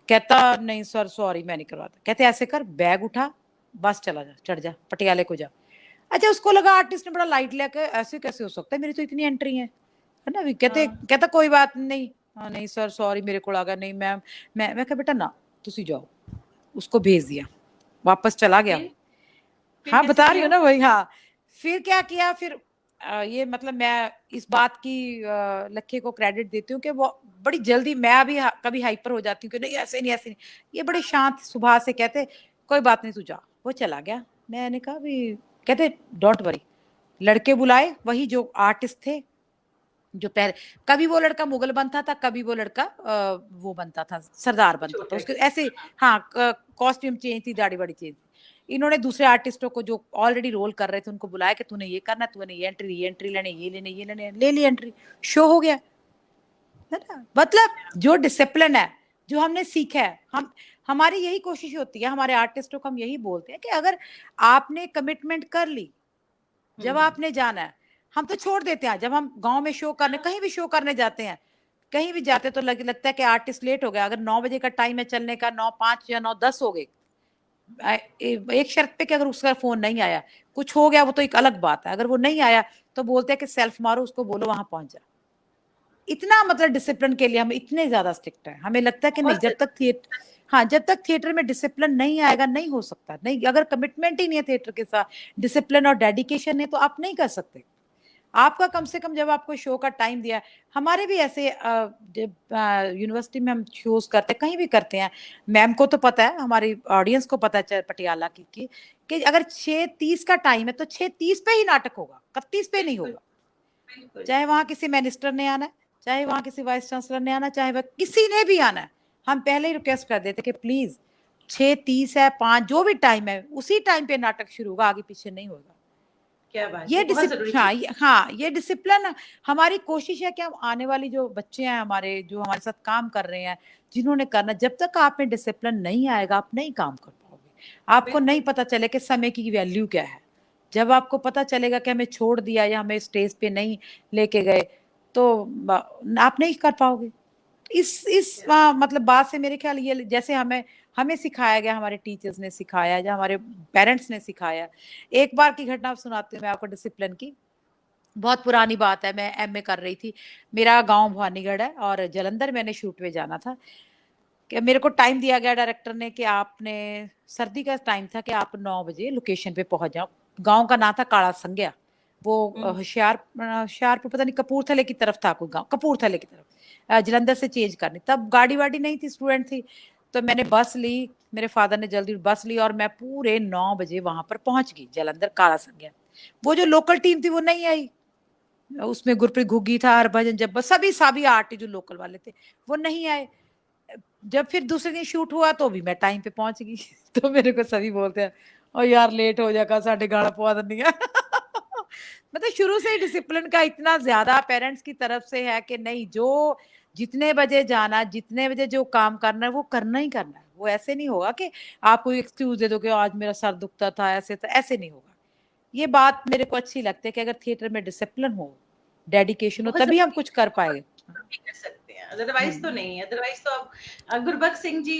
कहता नहीं सर सॉरी मैं नहीं करवाता। कहते ऐसे कर, बैग उठा, बस चला जा, चढ़ जा, पटियाले को जा। अच्छा उसको लगा आर्टिस्ट ने बड़ा लाइट लिया, कि ऐसे कैसे हो सकता है, मेरी तो इतनी एंट्री है ना। कहते कहता कोई बात नहीं। हाँ नहीं सर सॉरी मेरे को लगा नहीं मैम। मैं कहा बेटा ना तुसी जाओ। उसको भेज दिया, वापस चला गया। फिर हाँ कैसे बता रही किया? हूँ ना वही। हाँ फिर क्या किया, फिर ये मतलब मैं इस बात की लक्ष्य को क्रेडिट देती हूँ कि वो बड़ी जल्दी, मैं अभी कभी हाइपर हो जाती हूँ कि नहीं ऐसे नहीं ऐसे नहीं। ये बड़े शांत स्वभाव से कहते कोई बात नहीं तू जा। वो चला गया। मैंने कहा भी, कहते डोंट वरी। लड़के बुलाए, वही जो आर्टिस्ट थे, जो पहले, कभी वो लड़का मुगल बनता था, कभी वो लड़का वो बनता था, सरदार बनता था, उसके ऐसे, हाँ, कॉस्ट्यूम चेंज थी, दाढ़ी बड़ी चेंज थी। इन्होंने दूसरे आर्टिस्टों को जो ऑलरेडी रोल कर रहे थे उनको बुलाया कि तूने ये करना, तूने ये एंट्री लेने, ये लेने, ये लेने, ले ली एंट्री, शो हो गया, है ना। मतलब जो डिसिप्लिन है, जो हमने सीखा है, हमारी यही कोशिश होती है, हमारे आर्टिस्टों को हम यही बोलते हैं कि अगर आपने कमिटमेंट कर ली, जब आपने जाना है, हम तो छोड़ देते हैं। जब हम गांव में शो करने, कहीं भी शो करने जाते हैं, कहीं भी जाते तो लगता है कि आर्टिस्ट लेट हो गया। अगर 9 बजे का टाइम है चलने का, 9:05 या 9:10 हो गए, एक शर्त पे कि अगर उसका फोन नहीं आया, कुछ हो गया, वो तो एक अलग बात है। अगर वो नहीं आया तो बोलते हैं कि सेल्फ मारो, उसको बोलो वहां पहुंच जा। इतना मतलब डिसिप्लिन के लिए हम इतने ज्यादा स्ट्रिक्ट है। हमें लगता है कि नहीं, जब तक थिएटर, हाँ, जब तक थिएटर में डिसिप्लिन नहीं आएगा नहीं हो सकता। नहीं, अगर कमिटमेंट ही नहीं है थिएटर के साथ, डिसिप्लिन और डेडिकेशन है, तो आप नहीं कर सकते। आपका कम से कम जब आपको शो का टाइम दिया, हमारे भी ऐसे यूनिवर्सिटी में हम शोज करते हैं, कहीं भी करते हैं, मैम को तो पता है, हमारी ऑडियंस को पता है पटियाला की कि अगर 6:30 का टाइम है तो 6:30 पे ही नाटक होगा, 31 पे नहीं होगा। चाहे वहां किसी मिनिस्टर ने आना है, चाहे वहां किसी वाइस चांसलर ने आना, चाहे वह किसी ने भी आना है, हम पहले ही रिक्वेस्ट कर देते कि प्लीज 6:30 है, 5, जो भी टाइम है, उसी टाइम पे नाटक शुरू होगा, आगे पीछे नहीं होगा। क्या बात ये है, बहुत जरूरी हाँ, चीज। हाँ, ये डिसिप्लिन हमारी कोशिश है कि हम आने वाली जो बच्चे हैं हमारे, जो हमारे साथ काम कर रहे हैं, जिन्होंने करना, जब तक आप में डिसिप्लिन नहीं आएगा, आप नहीं काम कर पाओगे। आपको नहीं पता चले कि समय की वैल्यू क्या है। जब आपको पता चलेगा कि हमें छोड़ दिया या हमें स्टेज पे नहीं लेके गए, तो आप नहीं कर पाओगे। इस मतलब बात से मेरे ख्याल ये, जैसे हमें हमें सिखाया गया, हमारे टीचर्स ने सिखाया, या हमारे पेरेंट्स ने सिखाया। एक बार की घटना सुनाती हूँ मैं आपको डिसिप्लिन की। बहुत पुरानी बात है, मैं एमए कर रही थी, मेरा गांव भवानीगढ़ है और जलंधर मैंने शूट पे जाना था। कि मेरे को टाइम दिया गया डायरेक्टर ने कि आपने, सर्दी का टाइम था, कि आप 9 बजे लोकेशन पे पहुंच जाओ। गांव का नाम था काला संघिया, वो होशियारपुर, पता नहीं कपूरथले की तरफ था, कोई गांव कपूरथले की तरफ, जलंधर से चेंज करनी। तब गाड़ी वाड़ी नहीं थी, स्टूडेंट थी, तो मैंने बस ली, मेरे फादर ने जल्दी बस ली और मैं पूरे 9 बजे वहां पर पहुंच गई, जलंधर काला संघिया। वो जो लोकल टीम थी वो नहीं आई, उसमें गुरप्रीत घुग्गी था, हरभजन जब्बर, सभी आर्टिस्ट जो लोकल वाले थे वो नहीं आए। जब फिर दूसरे दिन शूट हुआ तो भी मैं टाइम पे पहुंच गई। तो मेरे को सभी बोलते हैं, और यार लेट हो जाएगा, साढ़े गाना पवा नहीं है। मतलब शुरू से ही डिसिप्लिन का इतना ज्यादा पेरेंट्स की तरफ से है कि नहीं, जो जितने बजे जाना, जितने बजे जो काम करना है वो करना ही करना है। वो ऐसे नहीं होगा कि आप कोई एक्सक्यूज दे दो कि आज मेरा सर दुखता था, ऐसे था, ऐसे नहीं होगा। ये बात मेरे को अच्छी लगती है कि अगर थिएटर में डिसिप्लिन हो, डेडिकेशन हो, बहुत तभी हम जरूरी कुछ है, कर बहुत पाएंगे। भी कर सकते हैं, अदरवाइज तो नहीं है। अदरवाइज तो अब गुरबख्श सिंह जी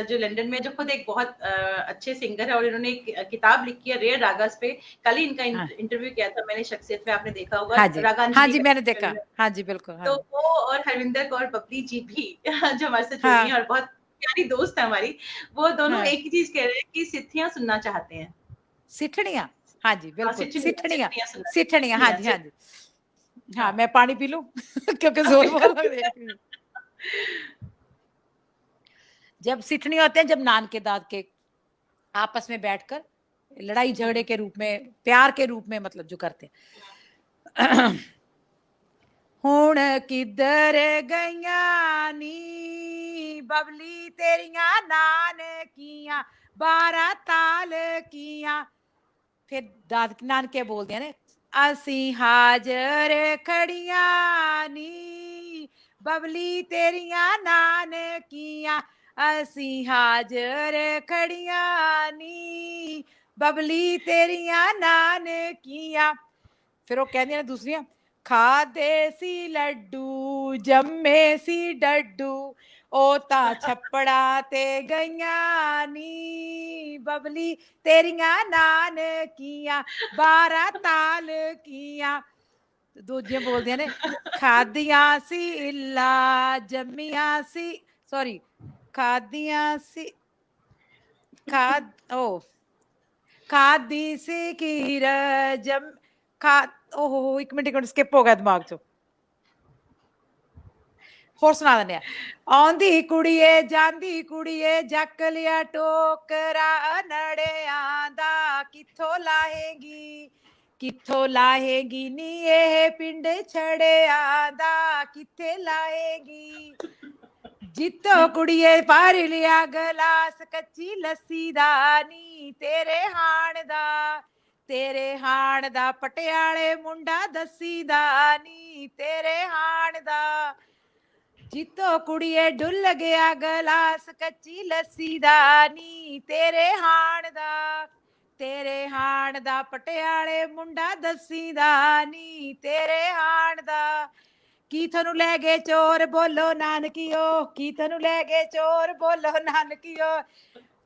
जो लंदन में, जो खुद एक बहुत अच्छे सिंगर है, और इन्होंने एक किताब लिखी है रेयर रागास पे। कल ही इनका हाँ, इंटरव्यू किया था मैंने शख्सियत में, आपने देखा होगा, हाँ जी, हाँ रागांजलि जी, मैंने देखा, में। हाँ जी, बिल्कुल, हाँ तो जी, वो और हरविंदर कौर बबली जी भी जो हमारे से जुड़ी हैं हाँ, और बहुत प्यारी दोस्त है हमारी, वो दोनों हाँ, एक ही चीज कह रहे हैं कि सिथियां सुनना चाहते हैं। सिठड़ियाँ, हाँ जी, हाँ, बिल्कुल, सिठनियां सिठड़ियाँ, सिठनियां सुनना, सिठड़ियाँ, हाँ सिठनियां जी, हाँ सिठ जी। हाँ, हाँ। मैं पानी पी लूं क्योंकि जोर बहुत लग रही है। जब सिठनी होते हैं, जब नान के दांत के आपस में बैठकर लड़ाई झगड़े के रूप में, प्यार के रूप में, मतलब जो करते हैं। हुण किधर गईया नी बबली तेरिया नान किया, 12 ताल किया। फिर दाद नानके बोलते हैं ना, असी हाजर खड़िया नी बबली तेरिया नान किया, असी हाजर खड़िया नी बबली तेरिया नान किया। फिर वो कहती है दूसरियां, खादे सी लड्डू जम्मे सी डड्डू, ओता छप्पड़ा ते गईया नी बबली तेरिया नान किया, 12 ताल किया। दूजियां बोलदियां ने, खादियां सी इल्ला जम्मिया सी, सॉरी, खादियां सी, खाद ओ खादी सी खीर जम खा, ओहो, एक मिनट स्किप हो गया दिमाग चो। होर सुना दिन्ने आ। आंदी कुड़िए जांदी कुड़िए जक लिया टोकरा, नड़ियां दा कित्थों लाएगी, किथों लाहेगी नी ये पिंड छड़िया दा, किथे लाहेगी। जितो कुड़िए पार लिया गलास कच्ची लस्सी दा नी, तेरे हाण दा पटियाले मुंडा दसी दा नी, तेरे हाण दा। जितो कुड़िए डुल गया गलास कच्ची लस्सी दा नी, तेरे हाण दा पटियाले मुंडा दसी दा नी, तेरे हाण दा। की थनू लै गए चोर बोलो नानकियो, की थनू लै गए चोर बोलो नानकियो।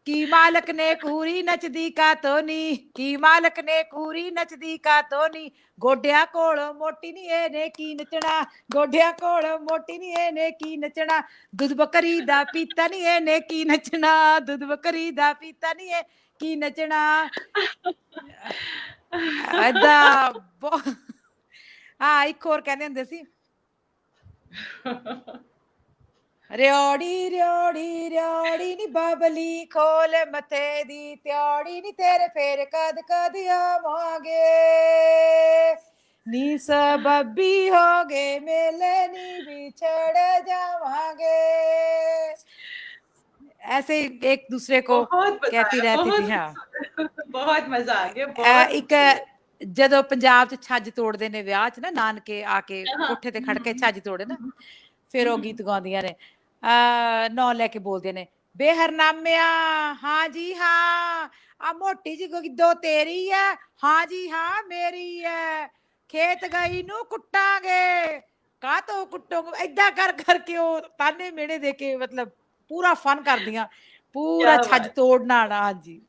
की मालक ने कूरी नचदी का तो नी, की मालक ने कूरी नचदी का तो नी। गोड्या कोल मोटी नी एने की नचना, गोड्या कोल मोटी नी एने की नचना। दूध बकरी दा पीता नी एने की नचना, दूध बकरी दा पीता नी ए की नचना। ऐदा हाँ एक होर कहंदे हुंदे सी, रियोड़ी रियोड़ी रियोड़ी नी बबली खोल मथे दी त्योड़ी नी, तेरे फेर कद कद आवांगे। नी सबबी हो गए मेले नी बिछड़ जावांगे। ऐसे एक दूसरे को बहुत मजा कहती आया, रहती थी। बहुत हाँ बहुत मजा आ गया, बहुत ਇੱਕ खूबसूरत। ਜਦੋਂ ਪੰਜਾਬ 'ਚ ਛੱਜ ਤੋੜਦੇ ਨੇ ਵਿਆਹ 'ਚ ਨਾ, ਨਾਨਕੇ ਆ ਕੇ हाँ, ਕੋਠੇ ਤੇ ਖੜ ਕੇ ਛੱਜ ਤੋੜੇ ਨਾ, हम्म, ਫਿਰ ਉਹ ਗੀਤ ਗਾਉਂਦੀਆਂ ਨੇ, ਨਾਂ ਲੈ ਕੇ ਬੋਲਦੇ ਨੇ, ਬੇਹਰਨਾਮਿਆ ਹਾਂ ਜੀ ਹਾਂ, ਆ ਮੋਟੀ ਜੀ ਗਿੱਦੋ ਤੇਰੀ ਹੈ, ਹਾਂ ਜੀ ਹਾਂ ਮੇਰੀ ਹੈ, ਖੇਤ ਗਈ ਨੂੰ ਕੁੱਟਾਂਗੇ, ਕਾਹ ਤੋਂ ਕੁੱਟੋਗੇ, ਏਦਾਂ ਕਰ ਕਰਕੇ ਉਹ ਤਾਨੇ ਮਿਹਣੇ ਦੇ ਕੇ ਮਤਲਬ ਪੂਰਾ ਫਨ ਕਰਦੀਆਂ, ਪੂਰਾ क्या ਛੱਜ बात। ਤੋੜਨਾ ਨਾ। ਹਾਂਜੀ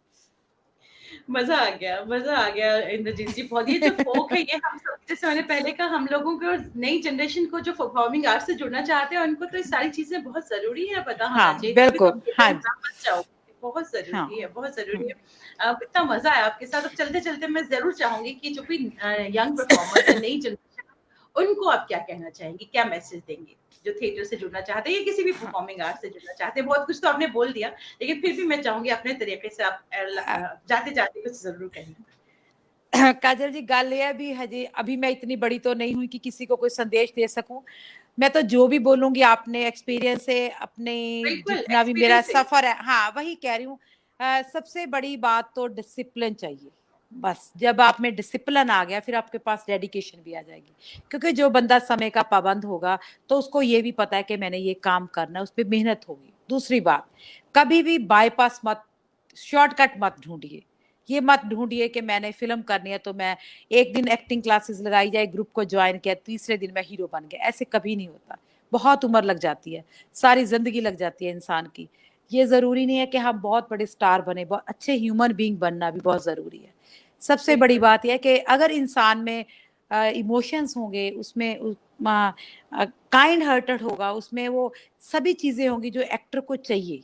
मजा आ गया, मजा आ गया इंद्रजीत जी। बहुत ये जो फोक है, ये हम सब, जैसे मैंने पहले कहा, हम लोगों को, नई जनरेशन को जो परफॉर्मिंग आर्ट से जुड़ना चाहते हैं, उनको तो ये सारी चीजें बहुत जरूरी है, पता होना हाँ चाहिए, तभी तो बिल्कुल हाँ आप बच जाओगे। बहुत हाँ जरूरी है, बहुत जरूरी है। इतना मजा आया आपके साथ। अब चलते चलते मैं जरूर चाहूंगी कि जो भी यंग परफॉर्मर्स है, नई जनरेशन, उनको आप क्या कहना चाहेंगे, क्या मैसेज देंगे, जो थिएटर से जुड़ना चाहते हैं या किसी भी हाँ परफॉर्मिंग आर्ट से जुड़ना चाहते हैं? बहुत कुछ तो आपने बोल दिया, लेकिन फिर भी मैं चाहूंगी अपने तरीके से आप जाते जाते कुछ जरूर कहें। काजल जी गल ये है भी हजे अभी मैं इतनी बड़ी तो नहीं हुई कि किसी को कोई संदेश दे सकूं। मैं तो जो भी बोलूंगी आपने एक्सपीरियंस से, अपने बिल्कुल, जितना भी मेरा एक्सपीरियंस से। सफर है, हाँ वही कह रही हूँ। सबसे बड़ी बात तो डिसिप्लिन चाहिए। बस जब आप में डिसिप्लिन आ गया, फिर आपके पास डेडिकेशन भी आ जाएगी, क्योंकि जो बंदा समय का पाबंद होगा तो उसको ये भी पता है कि मैंने ये काम करना है, उस पर मेहनत होगी। दूसरी बात, कभी भी बाईपास मत, शॉर्टकट मत ढूंढिए। ये मत ढूंढिए कि मैंने फिल्म करनी है तो मैं एक दिन एक्टिंग क्लासेस लगाई जाए, ग्रुप को ज्वाइन किया, तीसरे दिन मैं हीरो बन गया, ऐसे कभी नहीं होता। बहुत उम्र लग जाती है, सारी जिंदगी लग जाती है इंसान की। ये जरूरी नहीं है कि हम बहुत बड़े स्टार बने, बहुत अच्छे ह्यूमन बीइंग बनना भी बहुत जरूरी है। सबसे बड़ी बिल्कुल, बात यह है कि अगर इंसान में इमोशंस होंगे, उसमें काइंड हार्टेड होगा, उसमें वो सभी चीजें होंगी जो एक्टर को चाहिए।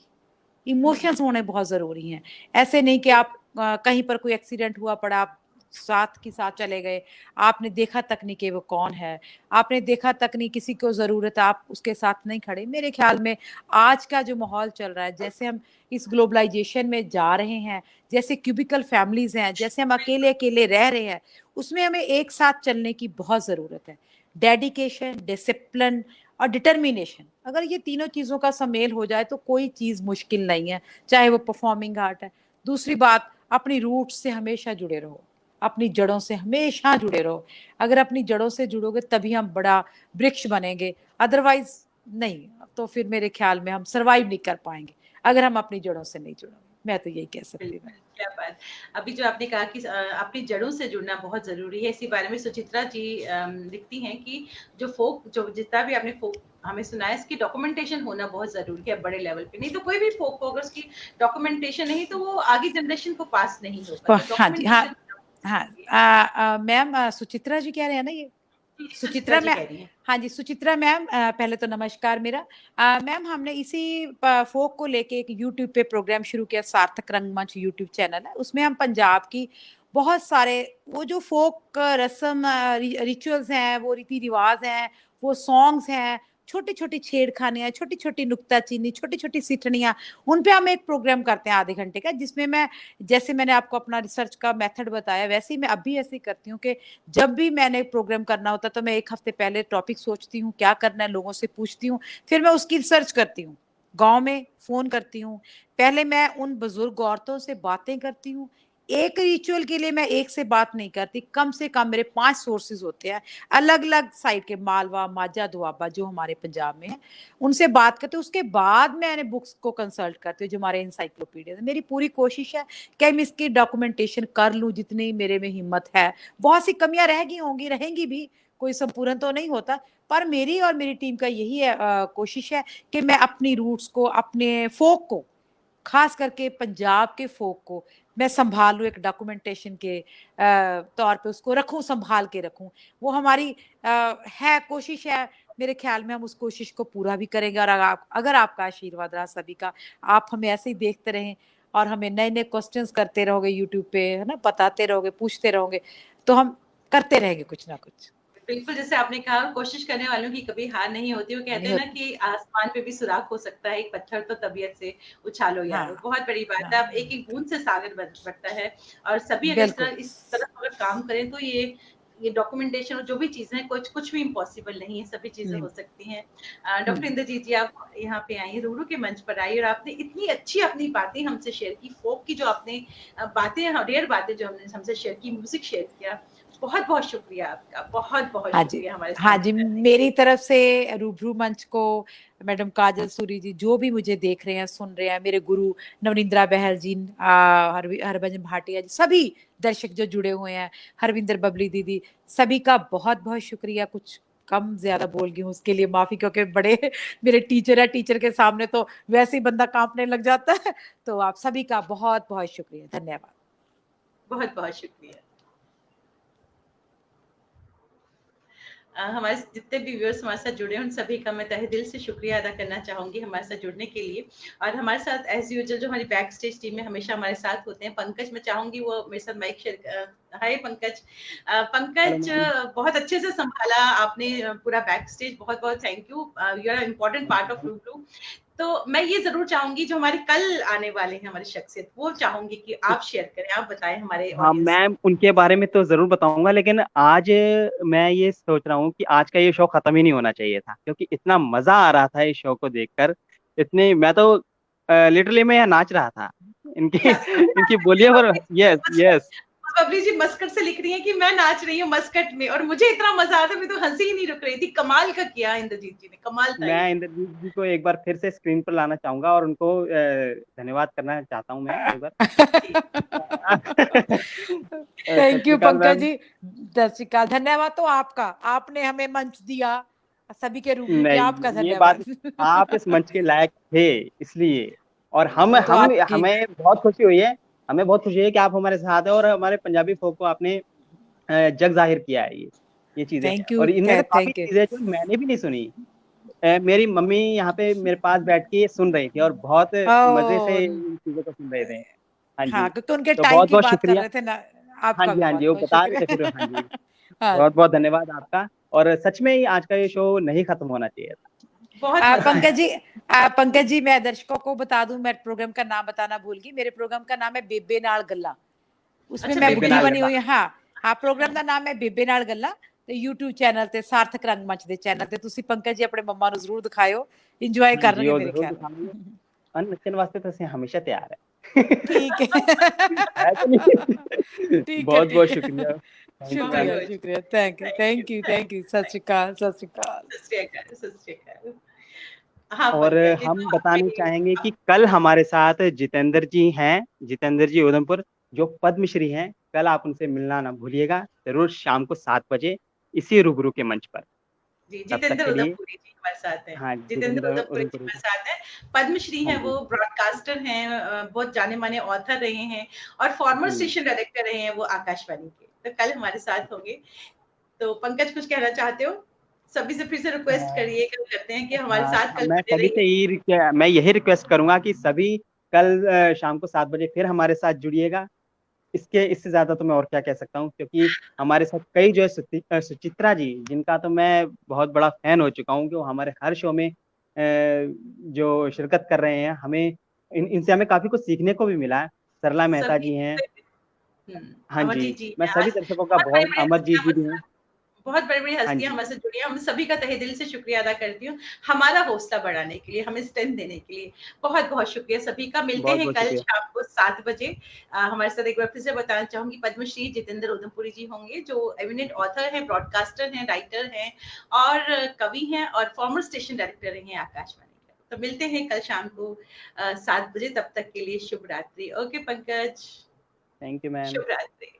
इमोशंस होने बहुत जरूरी हैं। ऐसे नहीं कि आप कहीं पर कोई एक्सीडेंट हुआ पड़ा, आप साथ के साथ चले गए, आपने देखा तक नहीं कि वो कौन है, आपने देखा तक नहीं किसी को जरूरत है, आप उसके साथ नहीं खड़े। मेरे ख्याल में आज का जो माहौल चल रहा है, जैसे हम इस ग्लोबलाइजेशन में जा रहे हैं, जैसे क्यूबिकल फैमिलीज हैं, जैसे हम अकेले अकेले रह रहे हैं, उसमें हमें एक साथ चलने की बहुत जरूरत है। डेडिकेशन, डिसिप्लिन और डिटर्मिनेशन, अगर ये तीनों चीजों का सम्मेल हो जाए तो कोई चीज मुश्किल नहीं है, चाहे वो परफॉर्मिंग आर्ट है। दूसरी बात, अपनी रूट से हमेशा जुड़े रहो, अपनी जड़ों से हमेशा जुड़े रहो। अगर अपनी जड़ों से जुड़ोगे तभी हम बड़ा वृक्ष बनेंगे, अदरवाइज नहीं। तो फिर मेरे ख्याल में हम सरवाइव नहीं कर पाएंगे अगर हम अपनी जड़ों से नहीं जुड़ोगे। मैं तो यही कह सकती हूँ। बिल्कुल, क्या बात। अभी जो आपने कहा कि अपनी जड़ों से जुड़ना बहुत ज़रूरी है, इसी बारे में सुचित्रा जी लिखती हैं कि जो फ़ोक, जो जितना भी आपने फ़ोक हमें सुनाया, इसकी डॉक्यूमेंटेशन होना बहुत ज़रूरी है बड़े लेवल पे। नहीं तो कोई भी फ़ोक हो, अगर उसकी डॉक्यूमेंटेशन नहीं, तो वो आगे जनरेशन को पास नहीं होगा। तो हाँ जी हाँ डॉक्यूमेंटेशन हाँ मैम, सुचित्रा जी कह रहे हैं ना ये? सुचित्रा सुचित्रा जी मैम, कह रही हैं। हाँ जी सुचित्रा मैम, पहले तो नमस्कार मेरा। मैम हमने इसी फोक को लेके एक यूट्यूब पे प्रोग्राम शुरू किया, सार्थक रंगमंच यूट्यूब चैनल है, उसमें हम पंजाब की बहुत सारे वो जो फोक रस्म रिचुअल्स हैं, वो रीति रिवाज हैं, वो सॉन्ग्स हैं, छोटी छोटी छेड़खानियां, छोटी छोटी नुक्ताचीनी, छोटी छोटी सिठनियां, उन पे हम एक प्रोग्राम करते हैं आधे घंटे का, जिसमें मैं, जैसे मैंने आपको अपना रिसर्च का मेथड बताया, वैसे ही मैं अभी ऐसे ही करती हूँ कि जब भी मैंने प्रोग्राम करना होता तो मैं एक हफ्ते पहले टॉपिक सोचती हूँ क्या करना है, लोगों से पूछती हूँ, फिर मैं उसकी रिसर्च करती हूँ, गांव में फोन करती हूँ, पहले मैं उन बुजुर्ग औरतों से बातें करती हूँ। एक रिचुअल के लिए मैं एक से बात नहीं करती, कम से कम मेरे 5 सोर्सेज होते हैं, अलग अलग साइड के, मालवा, माझा, दुआबा जो हमारे पंजाब में है, उनसे बात करते, उसके बाद मैंने बुक्स को कंसल्ट करती हूँ जो हमारे इंसाइक्लोपीडिया। मेरी पूरी कोशिश है कि मैं इसकी डॉक्यूमेंटेशन कर लूँ जितनी मेरे में हिम्मत है। बहुत सी कमियां रह गई होंगी, रहेंगी भी, कोई संपूर्ण तो नहीं होता, पर मेरी और मेरी टीम का यही है, कोशिश है कि मैं अपनी रूट्स को, अपने फोक को, खास करके पंजाब के फोक को मैं संभालूं, एक डॉक्यूमेंटेशन के तौर पे उसको रखूं, संभाल के रखूं। वो हमारी है कोशिश है, मेरे ख्याल में हम उस कोशिश को पूरा भी करेंगे। और अगर आपका आशीर्वाद रहा सभी का, आप हमें ऐसे ही देखते रहें और हमें नए नए क्वेश्चंस करते रहोगे यूट्यूब पे, है ना, बताते रहोगे, पूछते रहोगे, तो हम करते रहेंगे कुछ ना कुछ। बिल्कुल, जैसे आपने कहा, कोशिश करने वालों की कभी हार नहीं होती। वो कहते हैं ना कि आसमान पे भी सुराख हो सकता है, एक पत्थर तो तबियत से उछालो यारो। हाँ, बहुत बड़ी बात है। अब एक एक बूंद से सागर बढ़ता है, और सभी अगर बिल्कुल। इस तरफ अगर काम करें तो ये डॉक्यूमेंटेशन और जो भी चीजें हैं, कुछ भी इम्पॉसिबल नहीं है, सभी चीजें हो सकती हैं। डॉक्टर इंद्रजीत जी, आप यहाँ पे आई, रूरू के मंच पर आई, और आपने इतनी अच्छी अपनी बातें हमसे शेयर की, फोक की जो आपने बातें, रेयर बातें जो हमने हमसे शेयर की, म्यूजिक शेयर किया, बहुत बहुत शुक्रिया आपका, बहुत बहुत हाँ जी, शुक्रिया हमारे हाँ साथ जी, करने के मेरी लिए। तरफ से रूबरू मंच को, मैडम काजल सूरी जी, जो भी मुझे देख रहे हैं, सुन रहे हैं, मेरे गुरु नवनिंद्रा बहल जी, हरभजन भाटिया जी, सभी दर्शक जो जुड़े हुए हैं, हरविंदर बबली दीदी, सभी का बहुत बहुत शुक्रिया। कुछ कम ज्यादा बोल गई हूँ, उसके लिए माफी, क्योंकि बड़े मेरे टीचर है, टीचर के सामने तो वैसे ही बंदा कांपने लग जाता है। तो आप सभी का बहुत बहुत शुक्रिया, धन्यवाद। बहुत बहुत शुक्रिया। हमारे जितने भी व्यूअर्स हमारे साथ जुड़े हैं, उन सभी का मैं तहे दिल से शुक्रिया अदा करना चाहूंगी हमारे साथ जुड़ने के लिए। और हमारे साथ एज यूजुअल जो हमारी बैक स्टेज टीम में हमेशा हमारे साथ होते हैं, पंकज, मैं चाहूंगी वो मेरे साथ mic share. Hi Pankaj. Hello Pankaj, ma'am. बहुत अच्छे से संभाला आपने पूरा बैक स्टेज, बहुत बहुत thank you. You are important part of Rubaru. तो मैं ये जरूर चाहूंगी, जो हमारे कल आने वाले हैं हमारी शख्सियत, वो चाहूंगी कि आप शेयर करें, आप बताएं हमारे हाँ ऑडियंस को। मैम, उनके बारे में तो जरूर बताऊंगा, लेकिन आज मैं ये सोच रहा हूँ कि आज का ये शो खत्म ही नहीं होना चाहिए था, क्योंकि इतना मजा आ रहा था इस शो को देखकर। इतने मैं तो लिटरली मैं यहाँ नाच रहा था इनकी इनकी बोलियों पर। Yes yes. Babli ji Muscat से लिख रही है कि मैं नाच रही हूँ मस्कट में, और मुझे इतना मजा आ रहा था, मैं तो हंसी ही नहीं रुक रही थी। कमाल का किया इंद्रजीत जी ने, कमाल था मैं ये। इंद्रजीत जी को एक बार फिर से स्क्रीन पर लाना चाहूंगा और उनको धन्यवाद करना चाहता हूँ मैं एक बार। जी। सत थैंक यू श्री अकाल पंकज मैम। जी, सत श्री अकाल। धन्यवाद तो आपका, आपने हमें मंच दिया, सभी के रूबरू किया, आपका नहीं, ये बात, धन्यवाद। आप इस मंच के लायक थे इसलिए। और हम वो तो हम आपकी, हमें बहुत खुशी हुई है, हमें बहुत खुशी है कि आप हमारे साथ हैं और हमारे पंजाबी फोक को आपने जग जाहिर किया है ये चीजें। थैंक यू, और इनमें से काफी थैंक यू। चीजें जो मैंने भी नहीं सुनी। मेरी मम्मी यहाँ पे मेरे पास बैठ के सुन रही थी और बहुत मजे से ओ, इन चीजों को सुन रहे थे। हाँ हाँ, जी। क्योंकि उनके तो टाइम बहुत की बहुत बात कर शुक्रिया। रहे थे ना। हाँ आपका जी भी हाँ जी, बहुत वो बहुत बता रहे थे फिर। हाँ शुक्रिया। जी। हाँ, बहुत बहुत धन्यवाद आपका। और सच में ही आज का ये शो नहीं खत्म होना चाहिए था। बहुत मजा आया। पंकज जी, मैं दर्शकों को बता दूं, मैं प्रोग्राम का नाम बताना भूल गई। मेरे प्रोग्राम का नाम है बेबे नाल गल्ला, उसमें अच्छा, मैं बेबे बेबे बुढ़ी नाल नाल बनी गल्ला। हुई हूं। हाँ, हाँ, प्रोग्राम का नाम है बेबे नाल गल्ला। ਤੇ YouTube ਚੈਨਲ ਤੇ ਸਾਰਥਕ ਰੰਗਮੰਚ ਦੇ ਚੈਨਲ ਤੇ ਤੁਸੀਂ ਪੰਕਜ ਜੀ ਆਪਣੇ ਮੰਮਾ ਨੂੰ ਜ਼ਰੂਰ ਦਿਖਾਇਓ, ਇੰਜੋਏ हाँ जी, ਕਰਨਗੇ वो ਮੇਰੇ जरूर ਖਿਆਲ दिखाएंगे। ਨਾਲ। और नच्चन वास्ते तो ਅਸੀਂ हमेशा तैयार है। ठीक है। है कि नहीं? ठीक है, बहुत बहुत ठीक है। शुक्रिया। Thank you ma'am. शुक्रिया, बहुत शुक्रिया, thank you, thank you, thank you, thank thank you, you. सत श्री अकाल, सत श्री अकाल। सत श्री अकाल, सत श्री अकाल। हाँ और पंकज जी, हम तो बताना आपने चाहेंगे कि कल हमारे साथ जितेंद्र जी हैं, जितेंद्र जी उधमपुर, जो पद्मश्री हैं। कल आप उनसे मिलना ना भूलिएगा, जरूर शाम को 7 बजे इसी रूबरू के मंच पर। जी, तब तक जितेंद्र के लिए, उदयपुरी जी हमारे साथ हैं। हाँ, जितेंद्र जितेंद्र उदयपुरी जी उधमपुरी हमारे जी। साथ हैं। पद्मश्री हाँ हैं वो, जी ब्रॉडकास्टर हैं, बहुत जाने माने ऑथर रहे हैं, और फॉर्मर जी। स्टेशन डायरेक्टर रहे हैं वो आकाशवाणी के। तो कल हमारे साथ होंगे। तो पंकज, कुछ कहना चाहते हो? सभी से फिर से रिक्वेस्ट हाँ करिए करते हैं कि हमारे साथ हाँ, कल मैं बने सभी से रहिए। मैं यही रिक्वेस्ट करूंगा कि सभी कल शाम को 7 बजे फिर हमारे साथ जुड़िएगा। इससे ज्यादा तो मैं और क्या कह सकता हूँ, क्योंकि हमारे साथ कई जो है सुचित्रा जी, जिनका तो मैं बहुत बड़ा फैन हो चुका हूँ, कि वो हमारे हर शो में जो शिरकत कर रहे हैं, हमें इनसे हमें काफी कुछ सीखने को भी मिला है। सरला मेहता सभी जी हैं। हाँ जी, अमरजीत जी मैं हैं सभी आज, दर्शकों का बहुत बहुत, बड़े-बड़े अमरजीत हस्तियाँ जी भी हैं। बहुत बड़ी-बड़ी हाँ हस्तियाँ जी, हमारे से जुड़ी हैं, हम सभी का तहे दिल से शुक्रिया अदा करती हूँ, हमारा हौसला बढ़ाने के लिए, हमें स्ट्रेंथ देने के लिए। बहुत-बहुत शुक्रिया सभी का। मिलते बहुत हैं बहुत कल शुक्रिया। शाम को 7 बजे। हमारे साथ एक बार फिर से बताना चाहूँगी, पद्मश्री जितेंद्र उदमपुरी जी होंगे, जो एमिनेंट ऑथर हैं, ब्रॉडकास्टर हैं, राइटर हैं और कवि हैं और फॉर्मर स्टेशन डायरेक्टर रहे हैं आकाशवाणी के। तो मिलते हैं कल शाम को 7 बजे, तब तक के लिए शुभ रात्रि। Okay Pankaj, thank you ma'am. शुभ रात्रि।